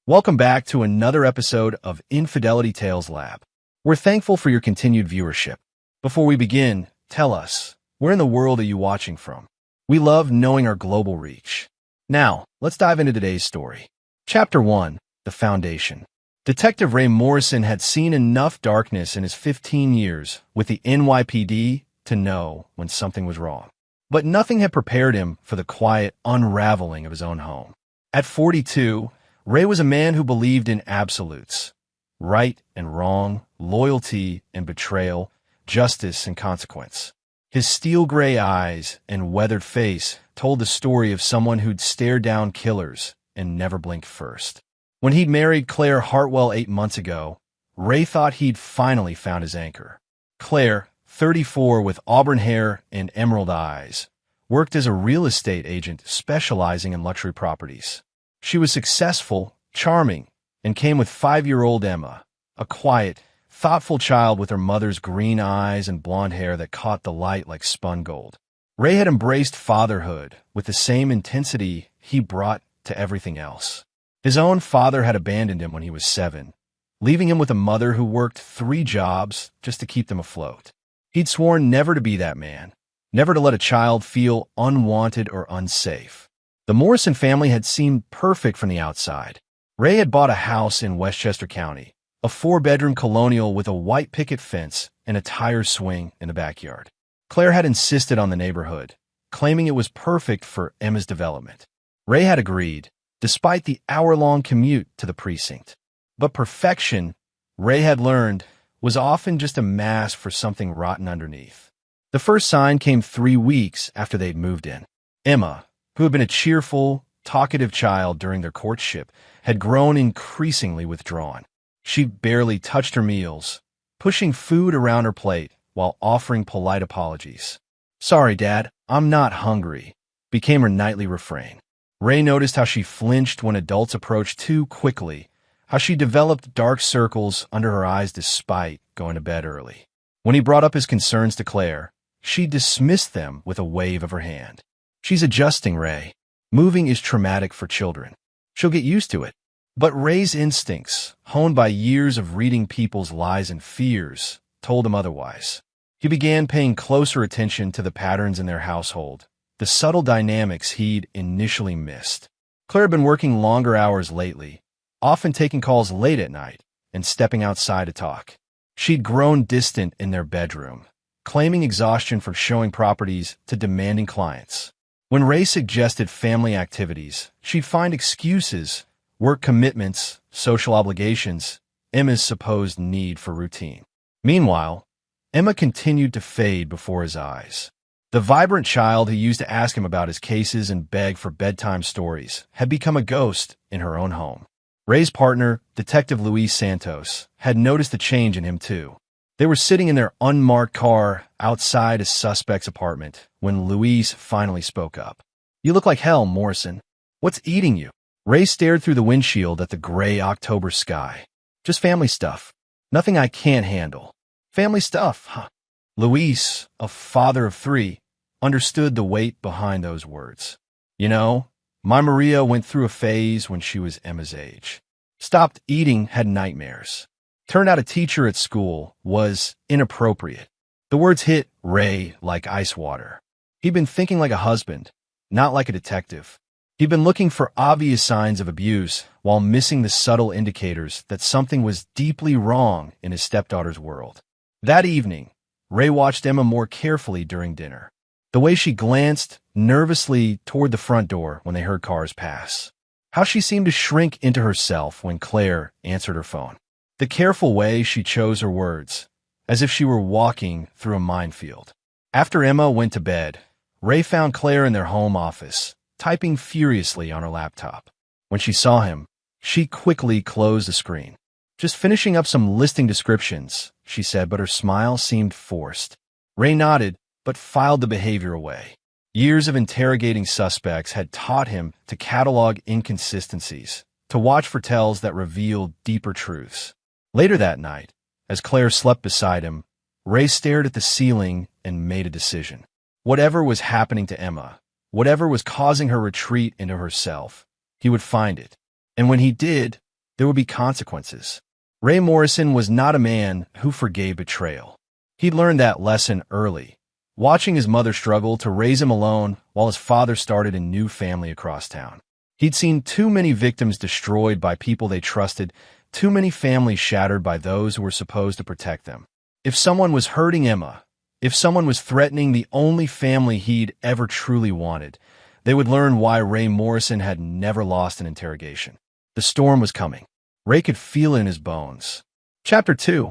Welcome back to another episode of Infidelity Tales Lab. We're thankful for your continued viewership. Before we begin, tell us, where in the world are you watching from? We love knowing our global reach. Now, let's dive into today's story. Chapter 1, The Foundation. Detective Ray Morrison had seen enough darkness in his 15 years with the NYPD to know when something was wrong. But nothing had prepared him for the quiet unraveling of his own home. At 42, Ray was a man who believed in absolutes: right and wrong, loyalty and betrayal, justice and consequence. His steel-gray eyes and weathered face told the story of someone who'd stared down killers and never blinked first. When he'd married Claire Hartwell 8 months ago, Ray thought he'd finally found his anchor. Claire, 34 with auburn hair and emerald eyes, worked as a real estate agent specializing in luxury properties. She was successful, charming, and came with 5-year-old Emma, a quiet, thoughtful child with her mother's green eyes and blonde hair that caught the light like spun gold. Ray had embraced fatherhood with the same intensity he brought to everything else. His own father had abandoned him when he was 7, leaving him with a mother who worked 3 jobs just to keep them afloat. He'd sworn never to be that man, never to let a child feel unwanted or unsafe. The Morrison family had seemed perfect from the outside. Ray had bought a house in Westchester County, a 4-bedroom colonial with a white picket fence and a tire swing in the backyard. Claire had insisted on the neighborhood, claiming it was perfect for Emma's development. Ray had agreed, despite the hour-long commute to the precinct. But perfection, Ray had learned, was often just a mask for something rotten underneath. The first sign came 3 weeks after they'd moved in. Emma, who had been a cheerful, talkative child during their courtship, had grown increasingly withdrawn. She barely touched her meals, pushing food around her plate while offering polite apologies. "Sorry, Dad, I'm not hungry," became her nightly refrain. Ray noticed how she flinched when adults approached too quickly, how she developed dark circles under her eyes despite going to bed early. When he brought up his concerns to Claire, she dismissed them with a wave of her hand. "She's adjusting, Ray. Moving is traumatic for children. She'll get used to it." But Ray's instincts, honed by years of reading people's lies and fears, told him otherwise. He began paying closer attention to the patterns in their household, the subtle dynamics he'd initially missed. Claire had been working longer hours lately, often taking calls late at night and stepping outside to talk. She'd grown distant in their bedroom, claiming exhaustion from showing properties to demanding clients. When Ray suggested family activities, she'd find excuses: work commitments, social obligations, Emma's supposed need for routine. Meanwhile, Emma continued to fade before his eyes. The vibrant child who used to ask him about his cases and beg for bedtime stories had become a ghost in her own home. Ray's partner, Detective Luis Santos, had noticed a change in him too. They were sitting in their unmarked car outside a suspect's apartment when Luis finally spoke up. "You look like hell, Morrison. What's eating you?" Ray stared through the windshield at the gray October sky. "Just family stuff. Nothing I can't handle." "Family stuff, huh?" Luis, a father of 3, understood the weight behind those words. "You know, my Maria went through a phase when she was Emma's age. Stopped eating, had nightmares. Turned out a teacher at school was inappropriate." The words hit Ray like ice water. He'd been thinking like a husband, not like a detective. He'd been looking for obvious signs of abuse while missing the subtle indicators that something was deeply wrong in his stepdaughter's world. That evening, Ray watched Emma more carefully during dinner. The way she glanced nervously toward the front door when they heard cars pass. How she seemed to shrink into herself when Claire answered her phone. The careful way she chose her words, as if she were walking through a minefield. After Emma went to bed, Ray found Claire in their home office, typing furiously on her laptop. When she saw him, she quickly closed the screen. "Just finishing up some listing descriptions," she said, but her smile seemed forced. Ray nodded, but filed the behavior away. Years of interrogating suspects had taught him to catalog inconsistencies, to watch for tells that revealed deeper truths. Later that night, as Claire slept beside him, Ray stared at the ceiling and made a decision. Whatever was happening to Emma, whatever was causing her retreat into herself, he would find it. And when he did, there would be consequences. Ray Morrison was not a man who forgave betrayal. He'd learned that lesson early, watching his mother struggle to raise him alone while his father started a new family across town. He'd seen too many victims destroyed by people they trusted, too many families shattered by those who were supposed to protect them. If someone was hurting Emma, if someone was threatening the only family he'd ever truly wanted, they would learn why Ray Morrison had never lost an interrogation. The storm was coming. Ray could feel it in his bones. Chapter 2.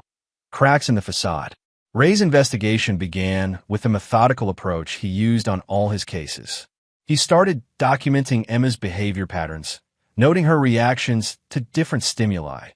Cracks in the Facade. Ray's investigation began with the methodical approach he used on all his cases. He started documenting Emma's behavior patterns, noting her reactions to different stimuli,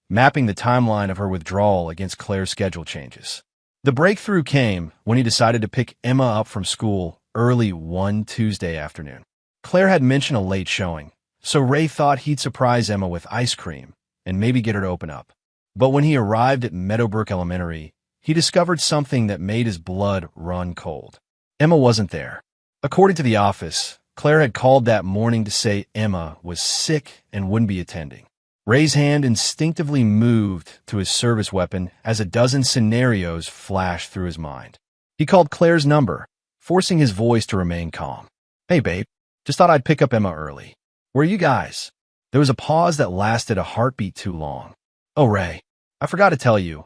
mapping the timeline of her withdrawal against Claire's schedule changes. The breakthrough came when he decided to pick Emma up from school early one Tuesday afternoon. Claire had mentioned a late showing, so Ray thought he'd surprise Emma with ice cream and maybe get her to open up. But when he arrived at Meadowbrook Elementary, he discovered something that made his blood run cold. Emma wasn't there. According to the office, Claire had called that morning to say Emma was sick and wouldn't be attending. Ray's hand instinctively moved to his service weapon as a dozen scenarios flashed through his mind. He called Claire's number, forcing his voice to remain calm. "Hey, babe, just thought I'd pick up Emma early. Where are you guys?" There was a pause that lasted a heartbeat too long. "Oh, Ray, I forgot to tell you.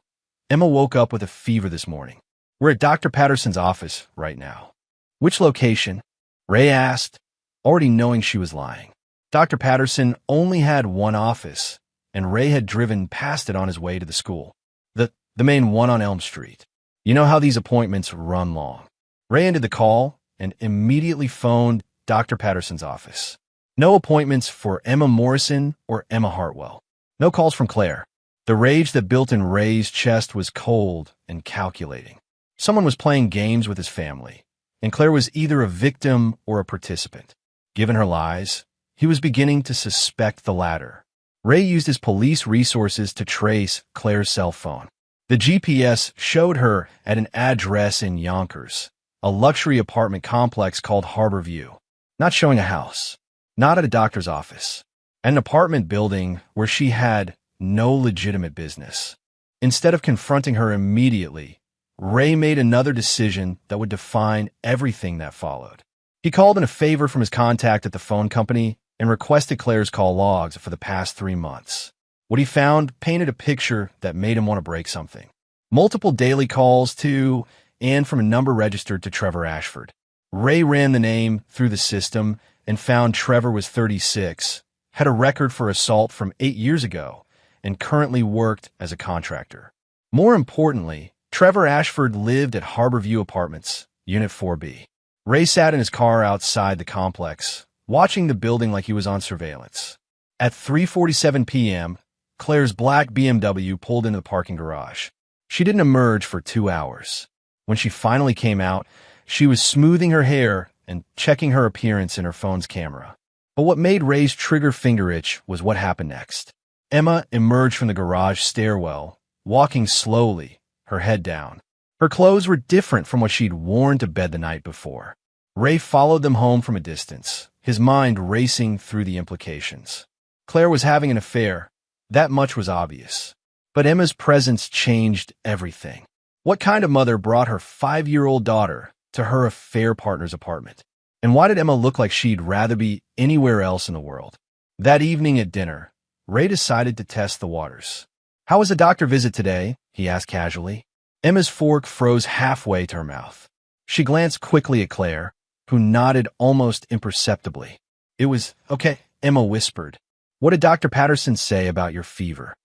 Emma woke up with a fever this morning. We're at Dr. Patterson's office right now." "Which location?" Ray asked, already knowing she was lying. Dr. Patterson only had one office, and Ray had driven past it on his way to the school. The main one on Elm Street. You know how these appointments run long. Ray ended the call and immediately phoned Dr. Patterson's office. No appointments for Emma Morrison or Emma Hartwell. No calls from Claire. The rage that built in Ray's chest was cold and calculating. Someone was playing games with his family, and Claire was either a victim or a participant. Given her lies, he was beginning to suspect the latter. Ray used his police resources to trace Claire's cell phone. The GPS showed her at an address in Yonkers, a luxury apartment complex called Harbor View. Not showing a house, not at a doctor's office, an apartment building where she had no legitimate business. Instead of confronting her immediately, Ray made another decision that would define everything that followed. He called in a favor from his contact at the phone company and requested Claire's call logs for the past 3 months. What he found painted a picture that made him want to break something. Multiple daily calls to and from a number registered to Trevor Ashford. Ray ran the name through the system and found Trevor was 36, had a record for assault from 8 years ago, and currently worked as a contractor. More importantly, Trevor Ashford lived at Harbor View Apartments, Unit 4B. Ray sat in his car outside the complex, watching the building like he was on surveillance. At 3:47 p.m., Claire's black BMW pulled into the parking garage. She didn't emerge for 2 hours. When she finally came out, she was smoothing her hair and checking her appearance in her phone's camera. But what made Ray's trigger finger itch was what happened next. Emma emerged from the garage stairwell, walking slowly, her head down. Her clothes were different from what she'd worn to bed the night before. Ray followed them home from a distance, his mind racing through the implications. Claire was having an affair. That much was obvious. But Emma's presence changed everything. What kind of mother brought her 5-year-old daughter to her affair partner's apartment? And why did Emma look like she'd rather be anywhere else in the world? That evening at dinner, Ray decided to test the waters. "How was the doctor visit today?" he asked casually. Emma's fork froze halfway to her mouth. She glanced quickly at Claire, who nodded almost imperceptibly. "It was okay," Emma whispered. "What did Dr. Patterson say about your fever?"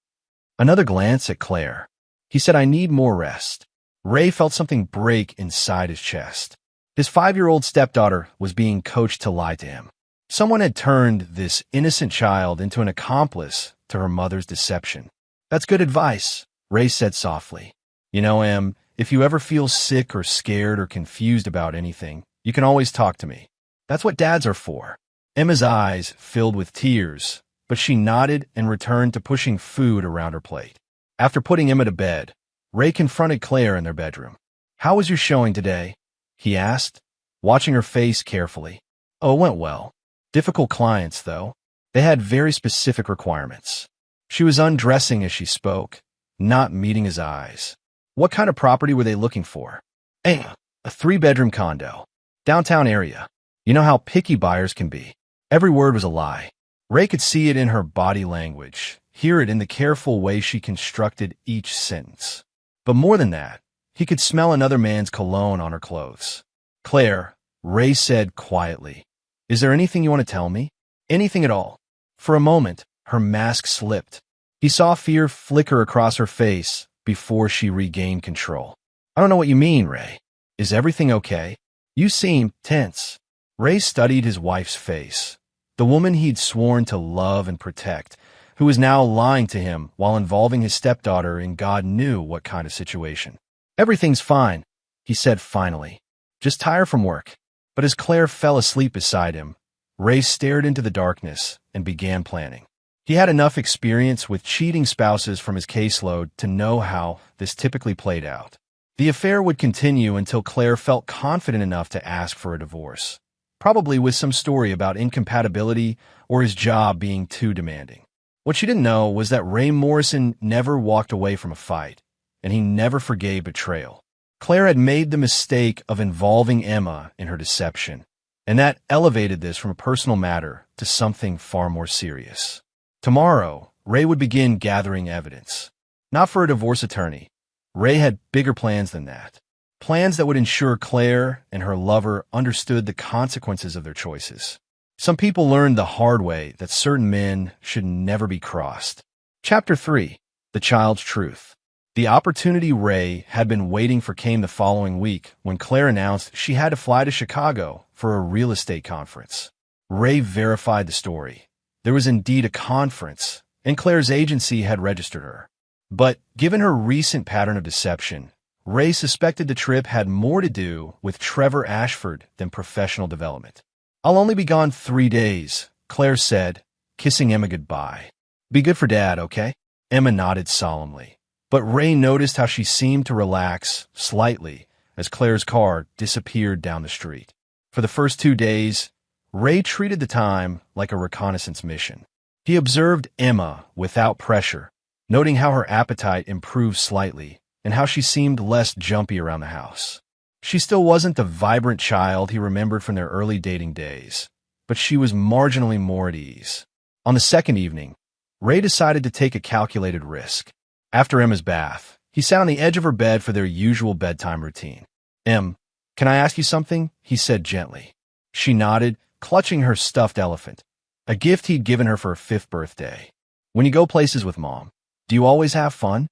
Another glance at Claire. He said, "I need more rest." Ray felt something break inside his chest. His 5-year-old stepdaughter was being coached to lie to him. Someone had turned this innocent child into an accomplice to her mother's deception. "That's good advice," Ray said softly. "You know, Em, if you ever feel sick or scared or confused about anything, you can always talk to me. That's what dads are for." Emma's eyes filled with tears, but she nodded and returned to pushing food around her plate. After putting Emma to bed, Ray confronted Claire in their bedroom. "How was your showing today?" he asked, watching her face carefully. "Oh, it went well. Difficult clients, though. They had very specific requirements." She was undressing as she spoke, not meeting his eyes. What kind of property were they looking for? A 3-bedroom condo. Downtown area. You know how picky buyers can be. Every word was a lie. Ray could see it in her body language, hear it in the careful way she constructed each sentence. But more than that, he could smell another man's cologne on her clothes. Claire, Ray said quietly, is there anything you want to tell me? Anything at all? For a moment, her mask slipped. He saw fear flicker across her face before she regained control. I don't know what you mean, Ray. Is everything okay? You seem tense. Ray studied his wife's face, the woman he'd sworn to love and protect, who was now lying to him while involving his stepdaughter in God knew what kind of situation. Everything's fine, he said finally. Just tired from work. But as Claire fell asleep beside him, Ray stared into the darkness and began planning. He had enough experience with cheating spouses from his caseload to know how this typically played out. The affair would continue until Claire felt confident enough to ask for a divorce, probably with some story about incompatibility or his job being too demanding. What she didn't know was that Ray Morrison never walked away from a fight, and he never forgave betrayal. Claire had made the mistake of involving Emma in her deception, and that elevated this from a personal matter to something far more serious. Tomorrow, Ray would begin gathering evidence. Not for a divorce attorney. Ray had bigger plans than that. Plans that would ensure Claire and her lover understood the consequences of their choices. Some people learned the hard way that certain men should never be crossed. Chapter 3. The Child's Truth. The opportunity Ray had been waiting for came the following week when Claire announced she had to fly to Chicago for a real estate conference. Ray verified the story. There was indeed a conference, and Claire's agency had registered her. But given her recent pattern of deception, Ray suspected the trip had more to do with Trevor Ashford than professional development. I'll only be gone 3 days, Claire said, kissing Emma goodbye. Be good for Dad, okay? Emma nodded solemnly. But Ray noticed how she seemed to relax slightly as Claire's car disappeared down the street. For the first 2 days, Ray treated the time like a reconnaissance mission. He observed Emma without pressure, noting how her appetite improved slightly and how she seemed less jumpy around the house. She still wasn't the vibrant child he remembered from their early dating days, but she was marginally more at ease. On the second evening, Ray decided to take a calculated risk. After Emma's bath, he sat on the edge of her bed for their usual bedtime routine. Em, can I ask you something? He said gently. She nodded, clutching her stuffed elephant, a gift he'd given her for her 5th birthday. When you go places with Mom, do you always have fun?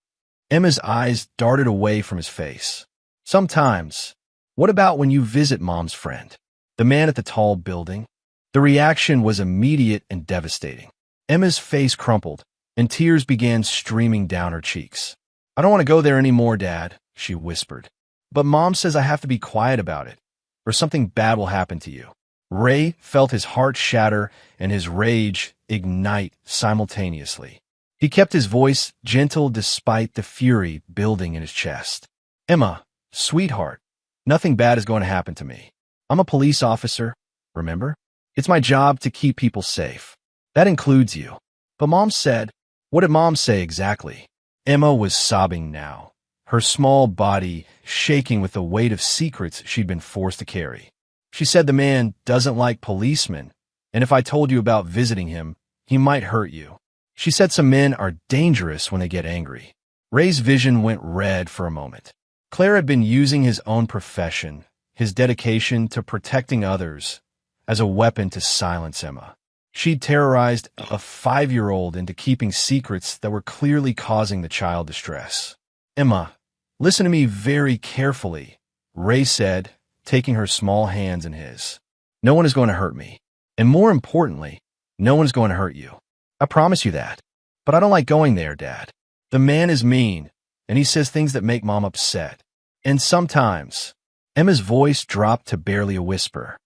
Emma's eyes darted away from his face. Sometimes. What about when you visit Mom's friend, the man at the tall building? The reaction was immediate and devastating. Emma's face crumpled, and tears began streaming down her cheeks. I don't want to go there anymore, Dad, she whispered. But Mom says I have to be quiet about it, or something bad will happen to you. Ray felt his heart shatter and his rage ignite simultaneously. He kept his voice gentle despite the fury building in his chest. Emma, sweetheart, nothing bad is going to happen to me. I'm a police officer, remember? It's my job to keep people safe. That includes you. But Mom said, what did Mom say exactly? Emma was sobbing now, her small body shaking with the weight of secrets she'd been forced to carry. She said the man doesn't like policemen, and if I told you about visiting him, he might hurt you. She said some men are dangerous when they get angry. Ray's vision went red for a moment. Claire had been using his own profession, his dedication to protecting others, as a weapon to silence Emma. She'd terrorized a 5-year-old into keeping secrets that were clearly causing the child distress. Emma, listen to me very carefully, Ray said, taking her small hands in his. No one is going to hurt me. And more importantly, no one is going to hurt you. I promise you that. But I don't like going there, Dad. The man is mean, and he says things that make Mom upset. And sometimes, Emma's voice dropped to barely a whisper.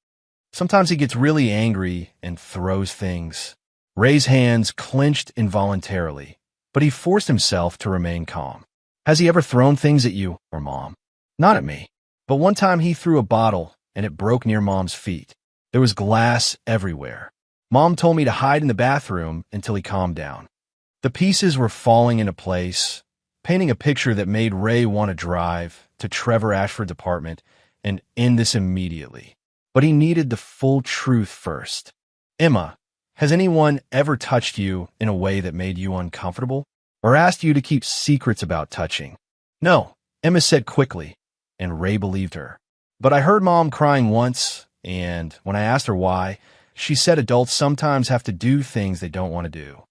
Sometimes he gets really angry and throws things. Ray's hands clenched involuntarily, but he forced himself to remain calm. Has he ever thrown things at you or Mom? Not at me. But one time he threw a bottle and it broke near Mom's feet. There was glass everywhere. Mom told me to hide in the bathroom until he calmed down. The pieces were falling into place, painting a picture that made Ray want to drive to Trevor Ashford's apartment and end this immediately. But he needed the full truth first. Emma, has anyone ever touched you in a way that made you uncomfortable? Or asked you to keep secrets about touching? No, Emma said quickly, and Ray believed her. But I heard Mom crying once, and when I asked her why, she said adults sometimes have to do things they don't want to do.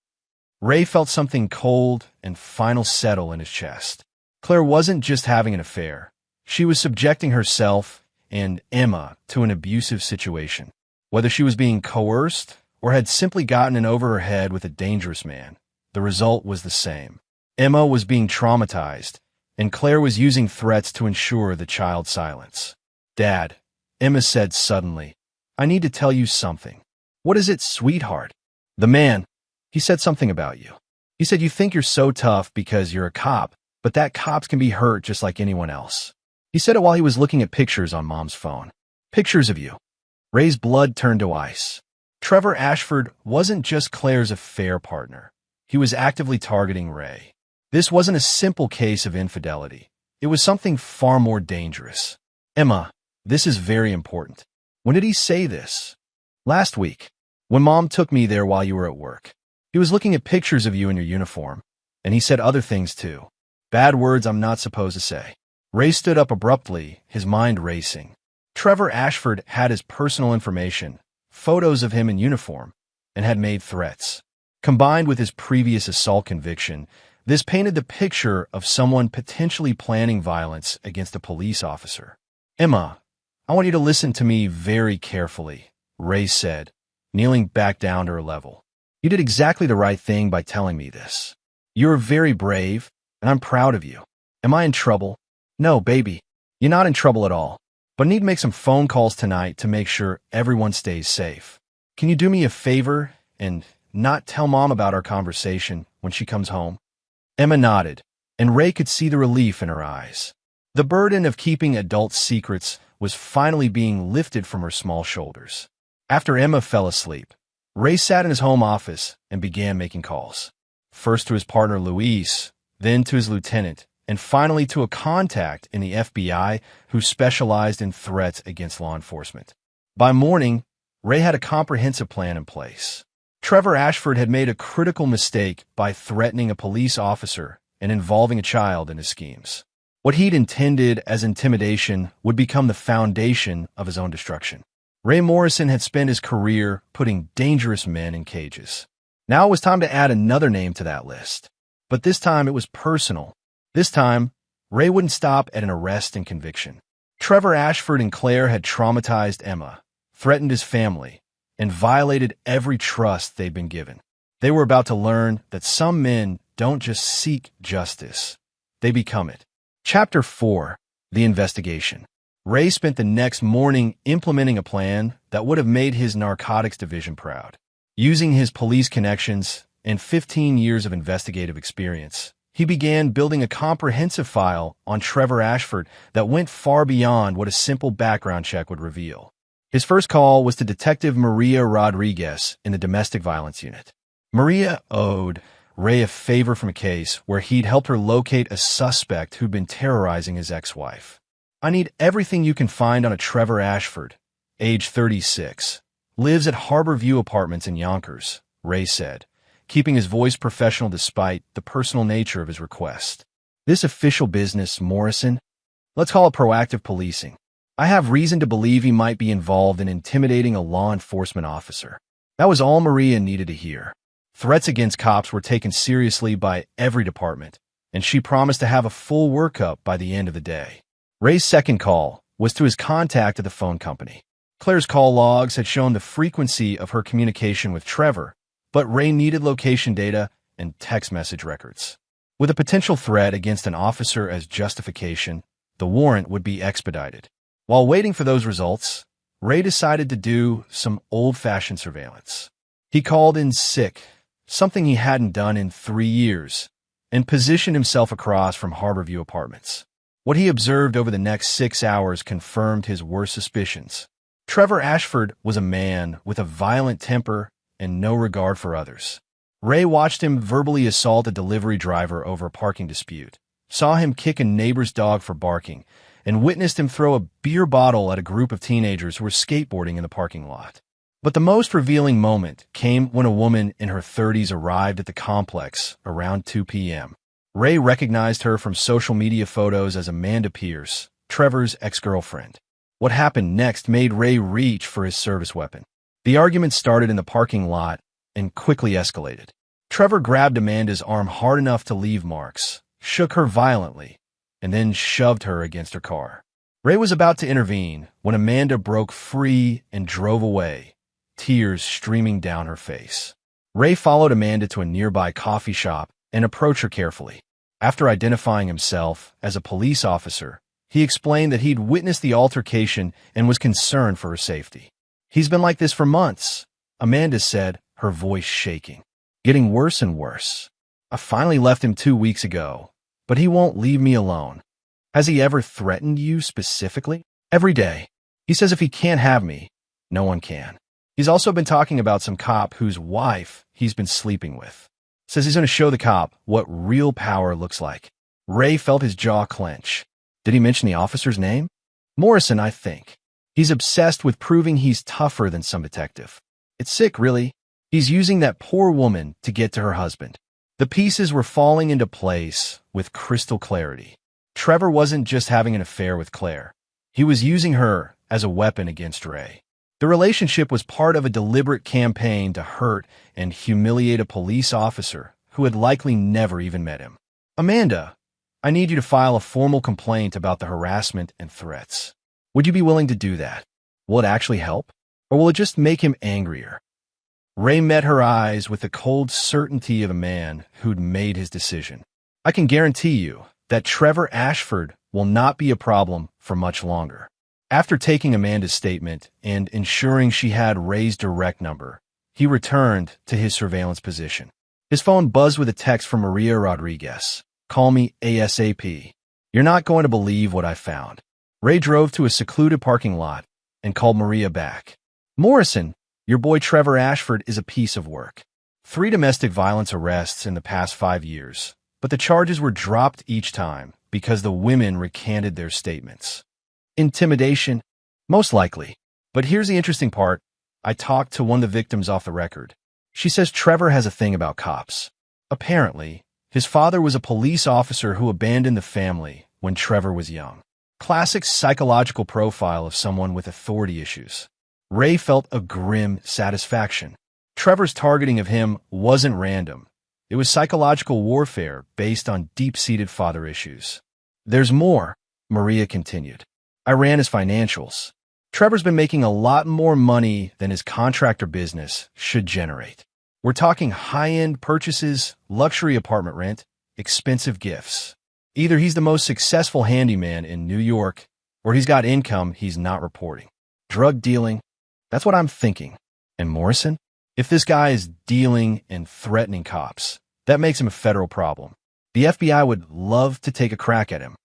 Ray felt something cold and final settle in his chest. Claire wasn't just having an affair. She was subjecting herself and Emma to an abusive situation. Whether she was being coerced or had simply gotten in over her head with a dangerous man, the result was the same. Emma was being traumatized, and Claire was using threats to ensure the child's silence. Dad, Emma said suddenly, I need to tell you something. What is it, sweetheart? The man, he said something about you. He said you think you're so tough because you're a cop, but that cops can be hurt just like anyone else. He said it while he was looking at pictures on Mom's phone. Pictures of you. Ray's blood turned to ice. Trevor Ashford wasn't just Claire's affair partner. He was actively targeting Ray. This wasn't a simple case of infidelity. It was something far more dangerous. Emma, this is very important. When did he say this? Last week, when Mom took me there while you were at work. He was looking at pictures of you in your uniform, and he said other things too. Bad words I'm not supposed to say. Ray stood up abruptly, his mind racing. Trevor Ashford had his personal information, photos of him in uniform, and had made threats. Combined with his previous assault conviction, this painted the picture of someone potentially planning violence against a police officer. Emma, I want you to listen to me very carefully, Ray said, kneeling back down to her level. You did exactly the right thing by telling me this. You're very brave, and I'm proud of you. Am I in trouble? No, baby. You're not in trouble at all. But I need to make some phone calls tonight to make sure everyone stays safe. Can you do me a favor and not tell Mom about our conversation when she comes home? Emma nodded, and Ray could see the relief in her eyes. The burden of keeping adult secrets was finally being lifted from her small shoulders. After Emma fell asleep, Ray sat in his home office and began making calls. First to his partner Luis, then to his lieutenant, and finally to a contact in the FBI who specialized in threats against law enforcement. By morning, Ray had a comprehensive plan in place. Trevor Ashford had made a critical mistake by threatening a police officer and involving a child in his schemes. What he'd intended as intimidation would become the foundation of his own destruction. Ray Morrison had spent his career putting dangerous men in cages. Now it was time to add another name to that list. But this time it was personal. This time, Ray wouldn't stop at an arrest and conviction. Trevor Ashford and Claire had traumatized Emma, threatened his family, and violated every trust they'd been given. They were about to learn that some men don't just seek justice, they become it. Chapter 4, The Investigation. Ray spent the next morning implementing a plan that would have made his narcotics division proud. Using his police connections and 15 years of investigative experience, he began building a comprehensive file on Trevor Ashford that went far beyond what a simple background check would reveal. His first call was to Detective Maria Rodriguez in the Domestic Violence Unit. Maria owed Ray a favor from a case where he'd helped her locate a suspect who'd been terrorizing his ex-wife. I need everything you can find on a Trevor Ashford, age 36, lives at Harbor View Apartments in Yonkers, Ray said, keeping his voice professional despite the personal nature of his request. This official business, Morrison? Let's call it proactive policing. I have reason to believe he might be involved in intimidating a law enforcement officer. That was all Maria needed to hear. Threats against cops were taken seriously by every department, and she promised to have a full workup by the end of the day. Ray's second call was to his contact at the phone company. Claire's call logs had shown the frequency of her communication with Trevor, but Ray needed location data and text message records. With a potential threat against an officer as justification, the warrant would be expedited. While waiting for those results, Ray decided to do some old-fashioned surveillance. He called in sick, something he hadn't done in 3 years, and positioned himself across from Harborview Apartments. What he observed over the next 6 hours confirmed his worst suspicions. Trevor Ashford was a man with a violent temper and no regard for others. Ray watched him verbally assault a delivery driver over a parking dispute, saw him kick a neighbor's dog for barking, and witnessed him throw a beer bottle at a group of teenagers who were skateboarding in the parking lot. But the most revealing moment came when a woman in her 30s arrived at the complex around 2 p.m. Ray recognized her from social media photos as Amanda Pierce, Trevor's ex-girlfriend. What happened next made Ray reach for his service weapon. The argument started in the parking lot and quickly escalated. Trevor grabbed Amanda's arm hard enough to leave marks, shook her violently, and then shoved her against her car. Ray was about to intervene when Amanda broke free and drove away, tears streaming down her face. Ray followed Amanda to a nearby coffee shop and approached her carefully. After identifying himself as a police officer, he explained that he'd witnessed the altercation and was concerned for her safety. "He's been like this for months," Amanda said, her voice shaking. "Getting worse and worse. I finally left him 2 weeks ago, but he won't leave me alone." "Has he ever threatened you specifically?" "Every day. He says if he can't have me, no one can. He's also been talking about some cop whose wife he's been sleeping with. Says he's going to show the cop what real power looks like." Ray felt his jaw clench. Did he mention the officer's name? "Morrison, I think. He's obsessed with proving he's tougher than some detective. It's sick, really. He's using that poor woman to get to her husband." The pieces were falling into place with crystal clarity. Trevor wasn't just having an affair with Claire. He was using her as a weapon against Ray. The relationship was part of a deliberate campaign to hurt and humiliate a police officer who had likely never even met him. "Amanda, I need you to file a formal complaint about the harassment and threats. Would you be willing to do that? Will it actually help? Or will it just make him angrier?" Ray met her eyes with the cold certainty of a man who'd made his decision. "I can guarantee you that Trevor Ashford will not be a problem for much longer." After taking Amanda's statement and ensuring she had Ray's direct number, he returned to his surveillance position. His phone buzzed with a text from Maria Rodriguez. "Call me ASAP. You're not going to believe what I found." Ray drove to a secluded parking lot and called Maria back. "Morrison, your boy Trevor Ashford is a piece of work. 3 domestic violence arrests in the past 5 years, but the charges were dropped each time because the women recanted their statements. Intimidation? Most likely. But here's the interesting part. I talked to one of the victims off the record. She says Trevor has a thing about cops. Apparently, his father was a police officer who abandoned the family when Trevor was young. Classic psychological profile of someone with authority issues." Ray felt a grim satisfaction. Trevor's targeting of him wasn't random. It was psychological warfare based on deep-seated father issues. "There's more," Maria continued. "I ran his financials. Trevor's been making a lot more money than his contractor business should generate. We're talking high-end purchases, luxury apartment rent, expensive gifts. Either he's the most successful handyman in New York, or he's got income he's not reporting. Drug dealing? That's what I'm thinking. And Morrison? If this guy is dealing and threatening cops, that makes him a federal problem. The FBI would love to take a crack at him."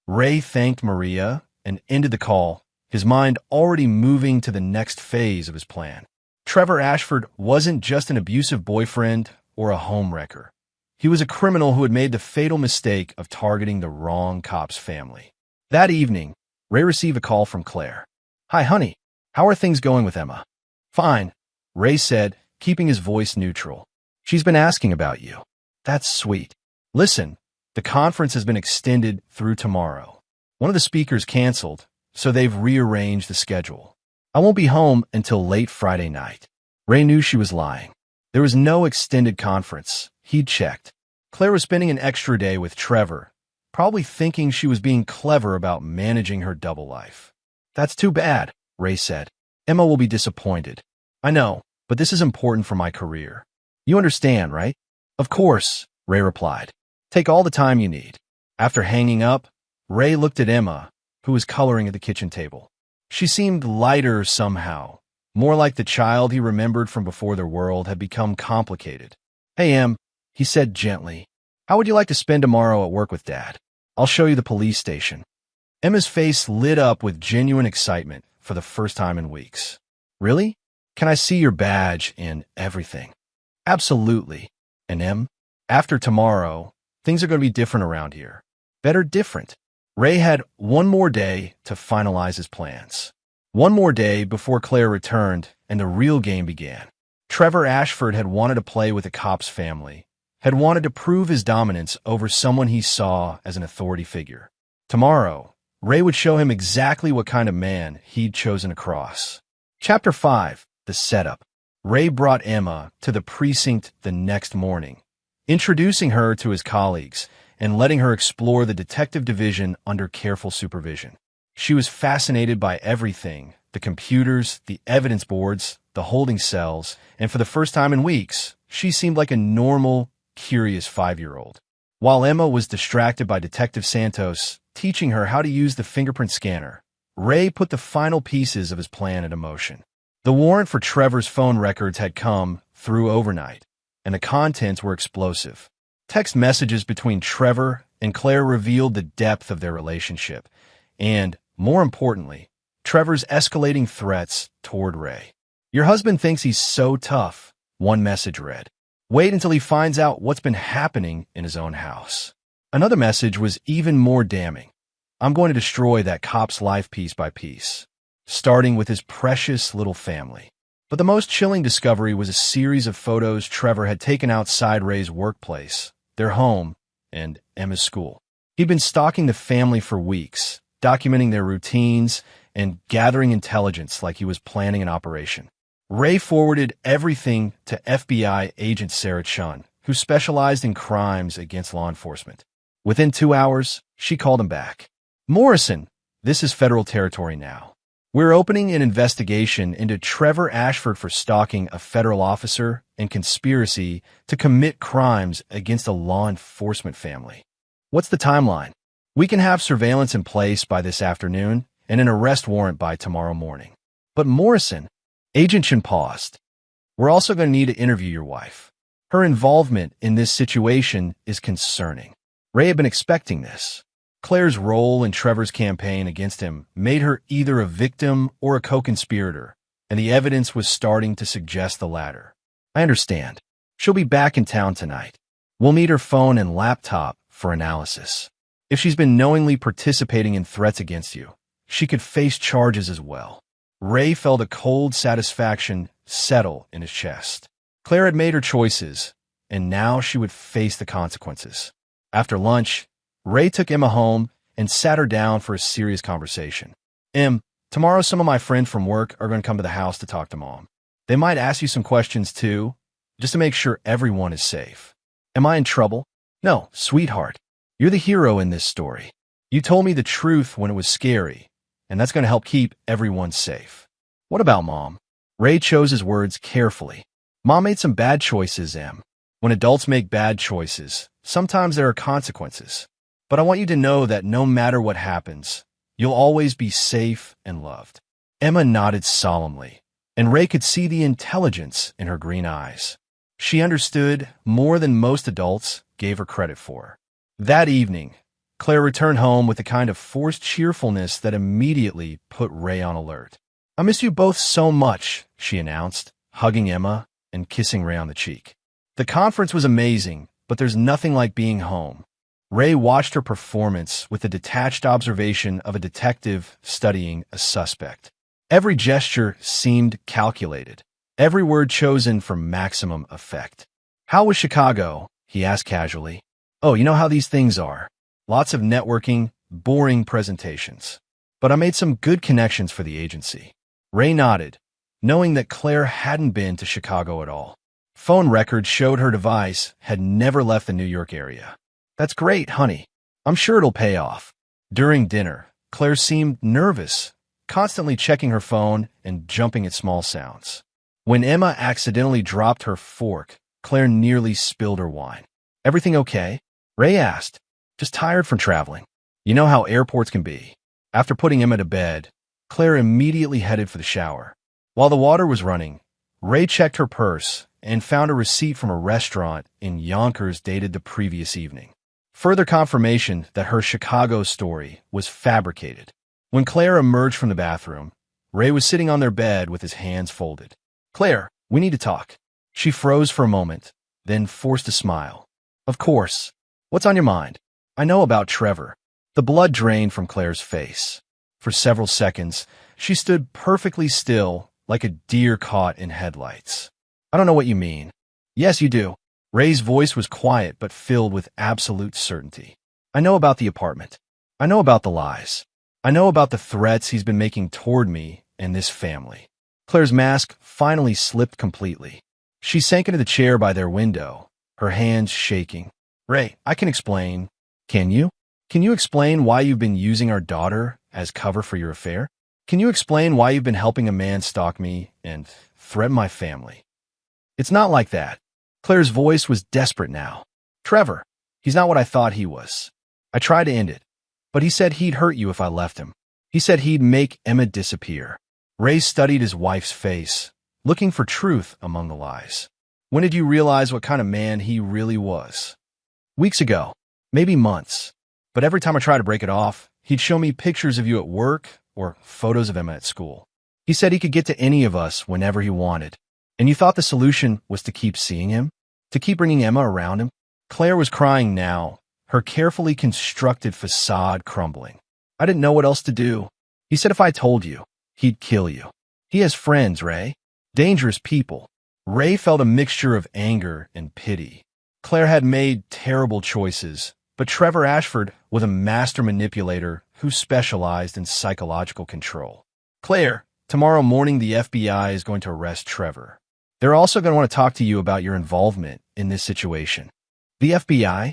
Ray thanked Maria and ended the call, his mind already moving to the next phase of his plan. Trevor Ashford wasn't just an abusive boyfriend or a homewrecker. He was a criminal who had made the fatal mistake of targeting the wrong cop's family. That evening, Ray received a call from Claire. "Hi, honey. How are things going with Emma?" "Fine," Ray said, keeping his voice neutral. "She's been asking about you." "That's sweet. Listen, the conference has been extended through tomorrow. One of the speakers canceled, so they've rearranged the schedule. I won't be home until late Friday night." Ray knew she was lying. There was no extended conference. He'd checked. Claire was spending an extra day with Trevor, probably thinking she was being clever about managing her double life. "That's too bad," Ray said. "Emma will be disappointed." "I know, but this is important for my career. You understand, right?" "Of course," Ray replied. "Take all the time you need." After hanging up, Ray looked at Emma, who was coloring at the kitchen table. She seemed lighter somehow, more like the child he remembered from before their world had become complicated. "Hey, Em," he said gently. "How would you like to spend tomorrow at work with Dad? I'll show you the police station." Emma's face lit up with genuine excitement for the first time in weeks. "Really? Can I see your badge and everything?" "Absolutely." And Em, after tomorrow, things are going to be different around here. Better different. Ray had one more day to finalize his plans. One more day before Claire returned and the real game began. Trevor Ashford had wanted to play with the cop's family, had wanted to prove his dominance over someone he saw as an authority figure. Tomorrow, Ray would show him exactly what kind of man he'd chosen to cross. Chapter 5. The Setup. Ray brought Emma to the precinct the next morning, introducing her to his colleagues and letting her explore the detective division under careful supervision. She was fascinated by everything: the computers, the evidence boards, the holding cells, and for the first time in weeks, she seemed like a normal, curious 5-year-old. While Emma was distracted by Detective Santos teaching her how to use the fingerprint scanner, Ray put the final pieces of his plan into motion. The warrant for Trevor's phone records had come through overnight, and the contents were explosive. Text messages between Trevor and Claire revealed the depth of their relationship, and, more importantly, Trevor's escalating threats toward Ray. "Your husband thinks he's so tough," one message read. "Wait until he finds out what's been happening in his own house." Another message was even more damning. "I'm going to destroy that cop's life piece by piece, starting with his precious little family." But the most chilling discovery was a series of photos Trevor had taken outside Ray's workplace, their home, and Emma's school. He'd been stalking the family for weeks, documenting their routines and gathering intelligence like he was planning an operation. Ray forwarded everything to FBI agent Sarah Chun, who specialized in crimes against law enforcement. Within 2 hours, she called him back. "Morrison, this is federal territory now. We're opening an investigation into Trevor Ashford for stalking a federal officer and conspiracy to commit crimes against a law enforcement family. What's the timeline? We can have surveillance in place by this afternoon and an arrest warrant by tomorrow morning." "But Morrison," Agent Chin paused, "we're also going to need to interview your wife. Her involvement in this situation is concerning." Ray had been expecting this. Claire's role in Trevor's campaign against him made her either a victim or a co-conspirator, and the evidence was starting to suggest the latter. "I understand. She'll be back in town tonight. We'll need her phone and laptop for analysis. If she's been knowingly participating in threats against you, she could face charges as well." Ray felt a cold satisfaction settle in his chest. Claire had made her choices, and now she would face the consequences. After lunch, Ray took Emma home and sat her down for a serious conversation. "Em, tomorrow some of my friends from work are going to come to the house to talk to Mom. They might ask you some questions too, just to make sure everyone is safe." "Am I in trouble?" "No, sweetheart. You're the hero in this story. You told me the truth when it was scary, and that's going to help keep everyone safe." "What about Mom?" Ray chose his words carefully. "Mom made some bad choices, Em. When adults make bad choices, sometimes there are consequences. But I want you to know that no matter what happens, you'll always be safe and loved." Emma nodded solemnly, and Ray could see the intelligence in her green eyes. She understood more than most adults gave her credit for. That evening, Claire returned home with a kind of forced cheerfulness that immediately put Ray on alert. "I miss you both so much," she announced, hugging Emma and kissing Ray on the cheek. "The conference was amazing, but there's nothing like being home." Ray watched her performance with the detached observation of a detective studying a suspect. Every gesture seemed calculated, every word chosen for maximum effect. "How was Chicago?" he asked casually. "Oh, you know how these things are. Lots of networking, boring presentations. But I made some good connections for the agency." Ray nodded, knowing that Claire hadn't been to Chicago at all. Phone records showed her device had never left the New York area. "That's great, honey. I'm sure it'll pay off." During dinner, Claire seemed nervous, constantly checking her phone and jumping at small sounds. When Emma accidentally dropped her fork, Claire nearly spilled her wine. "Everything okay?" Ray asked. "Just tired from traveling. You know how airports can be." After putting Emma to bed, Claire immediately headed for the shower. While the water was running, Ray checked her purse and found a receipt from a restaurant in Yonkers dated the previous evening. Further confirmation that her Chicago story was fabricated. When Claire emerged from the bathroom, Ray was sitting on their bed with his hands folded. "Claire, we need to talk." She froze for a moment, then forced a smile. Of course. What's on your mind? I know about Trevor. The blood drained from Claire's face. For several seconds, she stood perfectly still, like a deer caught in headlights. I don't know what you mean. Yes, you do. Ray's voice was quiet but filled with absolute certainty. I know about the apartment. I know about the lies. I know about the threats he's been making toward me and this family. Claire's mask finally slipped completely. She sank into the chair by their window, her hands shaking. Ray, I can explain. Can you? Can you explain why you've been using our daughter as cover for your affair? Can you explain why you've been helping a man stalk me and threaten my family? It's not like that. Claire's voice was desperate now. Trevor, he's not what I thought he was. I tried to end it, but he said he'd hurt you if I left him. He said he'd make Emma disappear. Ray studied his wife's face, looking for truth among the lies. When did you realize what kind of man he really was? Weeks ago, maybe months. But every time I tried to break it off, he'd show me pictures of you at work or photos of Emma at school. He said he could get to any of us whenever he wanted. And you thought the solution was to keep seeing him? To keep bringing Emma around him? Claire was crying now, her carefully constructed facade crumbling. I didn't know what else to do. He said if I told you, he'd kill you. He has friends, Ray. Dangerous people. Ray felt a mixture of anger and pity. Claire had made terrible choices, but Trevor Ashford was a master manipulator who specialized in psychological control. Claire, tomorrow morning the FBI is going to arrest Trevor. They're also going to want to talk to you about your involvement in this situation. The FBI?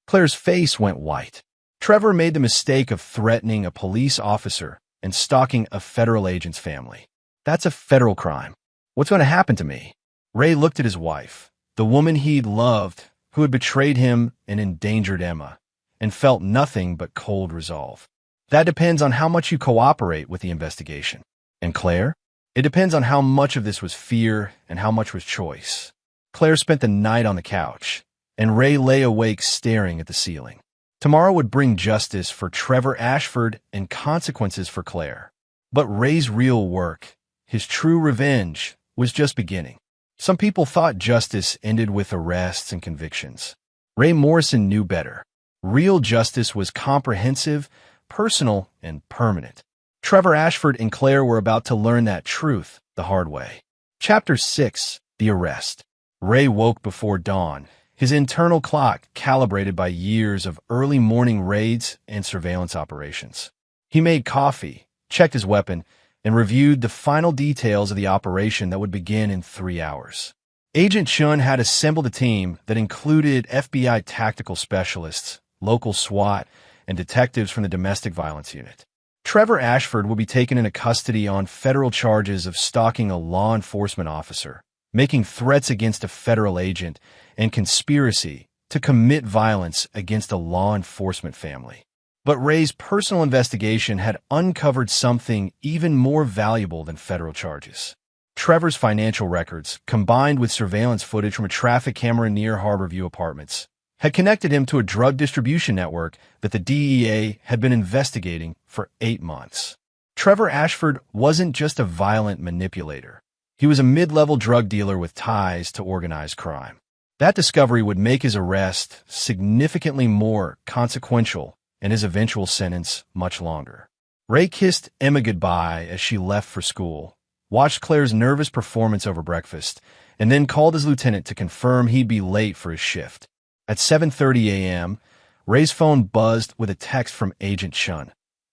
Claire's face went white. Trevor made the mistake of threatening a police officer and stalking a federal agent's family. That's a federal crime. What's going to happen to me? Ray looked at his wife, the woman he'd loved, who had betrayed him and endangered Emma, and felt nothing but cold resolve. That depends on how much you cooperate with the investigation. And Claire? It depends on how much of this was fear and how much was choice. Claire spent the night on the couch, and Ray lay awake staring at the ceiling. Tomorrow would bring justice for Trevor Ashford and consequences for Claire. But Ray's real work, his true revenge, was just beginning. Some people thought justice ended with arrests and convictions. Ray Morrison knew better. Real justice was comprehensive, personal, and permanent. Trevor Ashford and Claire were about to learn that truth the hard way. Chapter 6. The Arrest. Ray woke before dawn, his internal clock calibrated by years of early morning raids and surveillance operations. He made coffee, checked his weapon, and reviewed the final details of the operation that would begin in 3 hours. Agent Chun had assembled a team that included FBI tactical specialists, local SWAT, and detectives from the Domestic Violence Unit. Trevor Ashford will be taken into custody on federal charges of stalking a law enforcement officer, making threats against a federal agent, and conspiracy to commit violence against a law enforcement family. But Ray's personal investigation had uncovered something even more valuable than federal charges. Trevor's financial records, combined with surveillance footage from a traffic camera near Harborview Apartments, had connected him to a drug distribution network that the DEA had been investigating for 8 months. Trevor Ashford wasn't just a violent manipulator. He was a mid-level drug dealer with ties to organized crime. That discovery would make his arrest significantly more consequential and his eventual sentence much longer. Ray kissed Emma goodbye as she left for school, watched Claire's nervous performance over breakfast, and then called his lieutenant to confirm he'd be late for his shift. At 7:30 a.m., Ray's phone buzzed with a text from Agent Chun.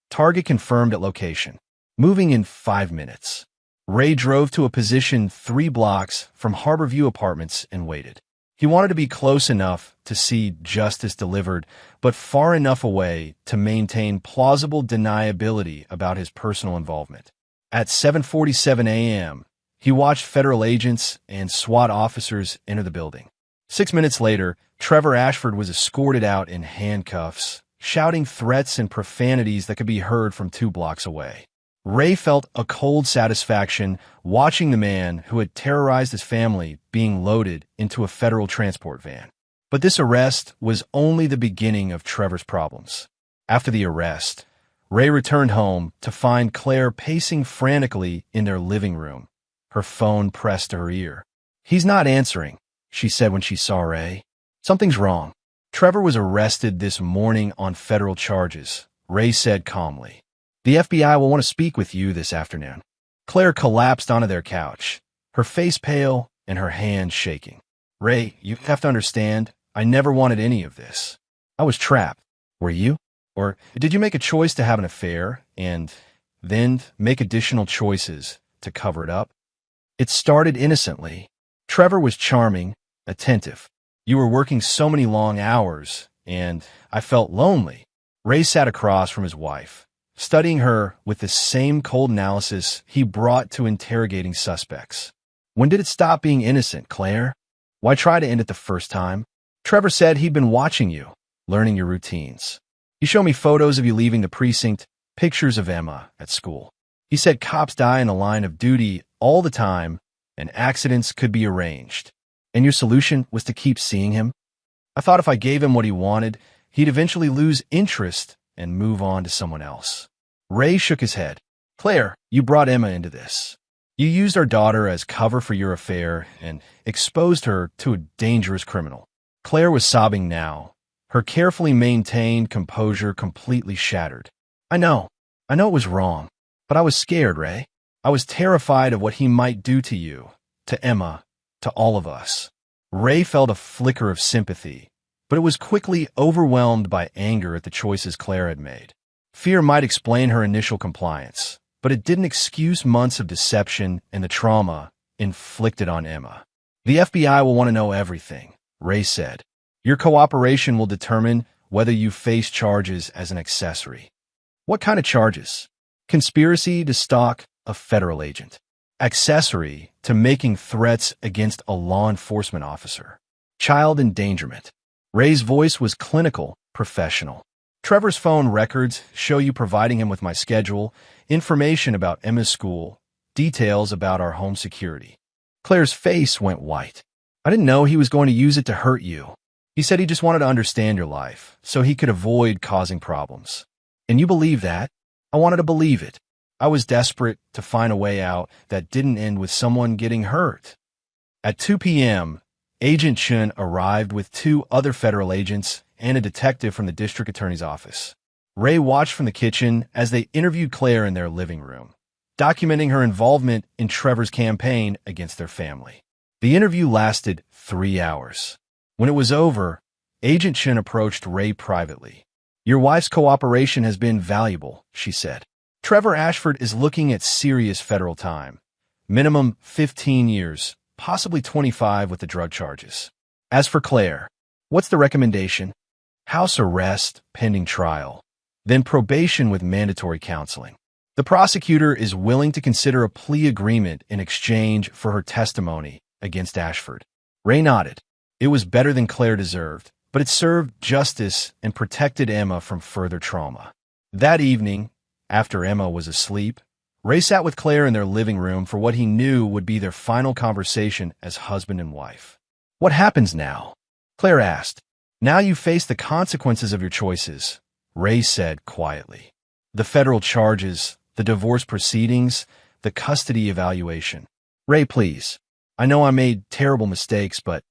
Target confirmed at location. Moving in 5 minutes. Ray drove to a position 3 blocks from Harborview Apartments and waited. He wanted to be close enough to see justice delivered, but far enough away to maintain plausible deniability about his personal involvement. At 7:47 a.m., he watched federal agents and SWAT officers enter the building. 6 minutes later, Trevor Ashford was escorted out in handcuffs, shouting threats and profanities that could be heard from 2 blocks away. Ray felt a cold satisfaction watching the man who had terrorized his family being loaded into a federal transport van. But this arrest was only the beginning of Trevor's problems. After the arrest, Ray returned home to find Claire pacing frantically in their living room, her phone pressed to her ear. He's not answering, she said when she saw Ray. Something's wrong. Trevor was arrested this morning on federal charges, Ray said calmly. The FBI will want to speak with you this afternoon. Claire collapsed onto their couch, her face pale and her hands shaking. Ray, you have to understand, I never wanted any of this. I was trapped. Were you? Or did you make a choice to have an affair and then make additional choices to cover it up? It started innocently. Trevor was charming, attentive. You were working so many long hours, and I felt lonely. Ray sat across from his wife, studying her with the same cold analysis he brought to interrogating suspects. When did it stop being innocent, Claire? Why try to end it the first time? Trevor said he'd been watching you, learning your routines. He showed me photos of you leaving the precinct, pictures of Emma at school. He said cops die in the line of duty all the time, and accidents could be arranged. And your solution was to keep seeing him? I thought if I gave him what he wanted, he'd eventually lose interest and move on to someone else. Ray shook his head. Claire, you brought Emma into this. You used our daughter as cover for your affair and exposed her to a dangerous criminal. Claire was sobbing now, her carefully maintained composure completely shattered. I know it was wrong, but I was scared, Ray. I was terrified of what he might do to you, to Emma, to all of us. Ray felt a flicker of sympathy, but it was quickly overwhelmed by anger at the choices Claire had made. Fear might explain her initial compliance, but it didn't excuse months of deception and the trauma inflicted on Emma. The FBI will want to know everything, Ray said. Your cooperation will determine whether you face charges as an accessory. What kind of charges? Conspiracy to stalk a federal agent. Accessory to making threats against a law enforcement officer. Child endangerment. Ray's voice was clinical, professional. Trevor's phone records show you providing him with my schedule, information about Emma's school, details about our home security. Claire's face went white. I didn't know he was going to use it to hurt you. He said he just wanted to understand your life, so he could avoid causing problems. And you believe that? I wanted to believe it. I was desperate to find a way out that didn't end with someone getting hurt. At 2 p.m., Agent Chun arrived with 2 other federal agents and a detective from the district attorney's office. Ray watched from the kitchen as they interviewed Claire in their living room, documenting her involvement in Trevor's campaign against their family. The interview lasted 3 hours. When it was over, Agent Chun approached Ray privately. Your wife's cooperation has been valuable, she said. Trevor Ashford is looking at serious federal time. Minimum 15 years, possibly 25 with the drug charges. As for Claire, what's the recommendation? House arrest, pending trial. Then probation with mandatory counseling. The prosecutor is willing to consider a plea agreement in exchange for her testimony against Ashford. Ray nodded. It was better than Claire deserved, but it served justice and protected Emma from further trauma. That evening, after Emma was asleep, Ray sat with Claire in their living room for what he knew would be their final conversation as husband and wife. What happens now? Claire asked. Now you face the consequences of your choices, Ray said quietly. The federal charges, the divorce proceedings, the custody evaluation. Ray, please. I know I made terrible mistakes, but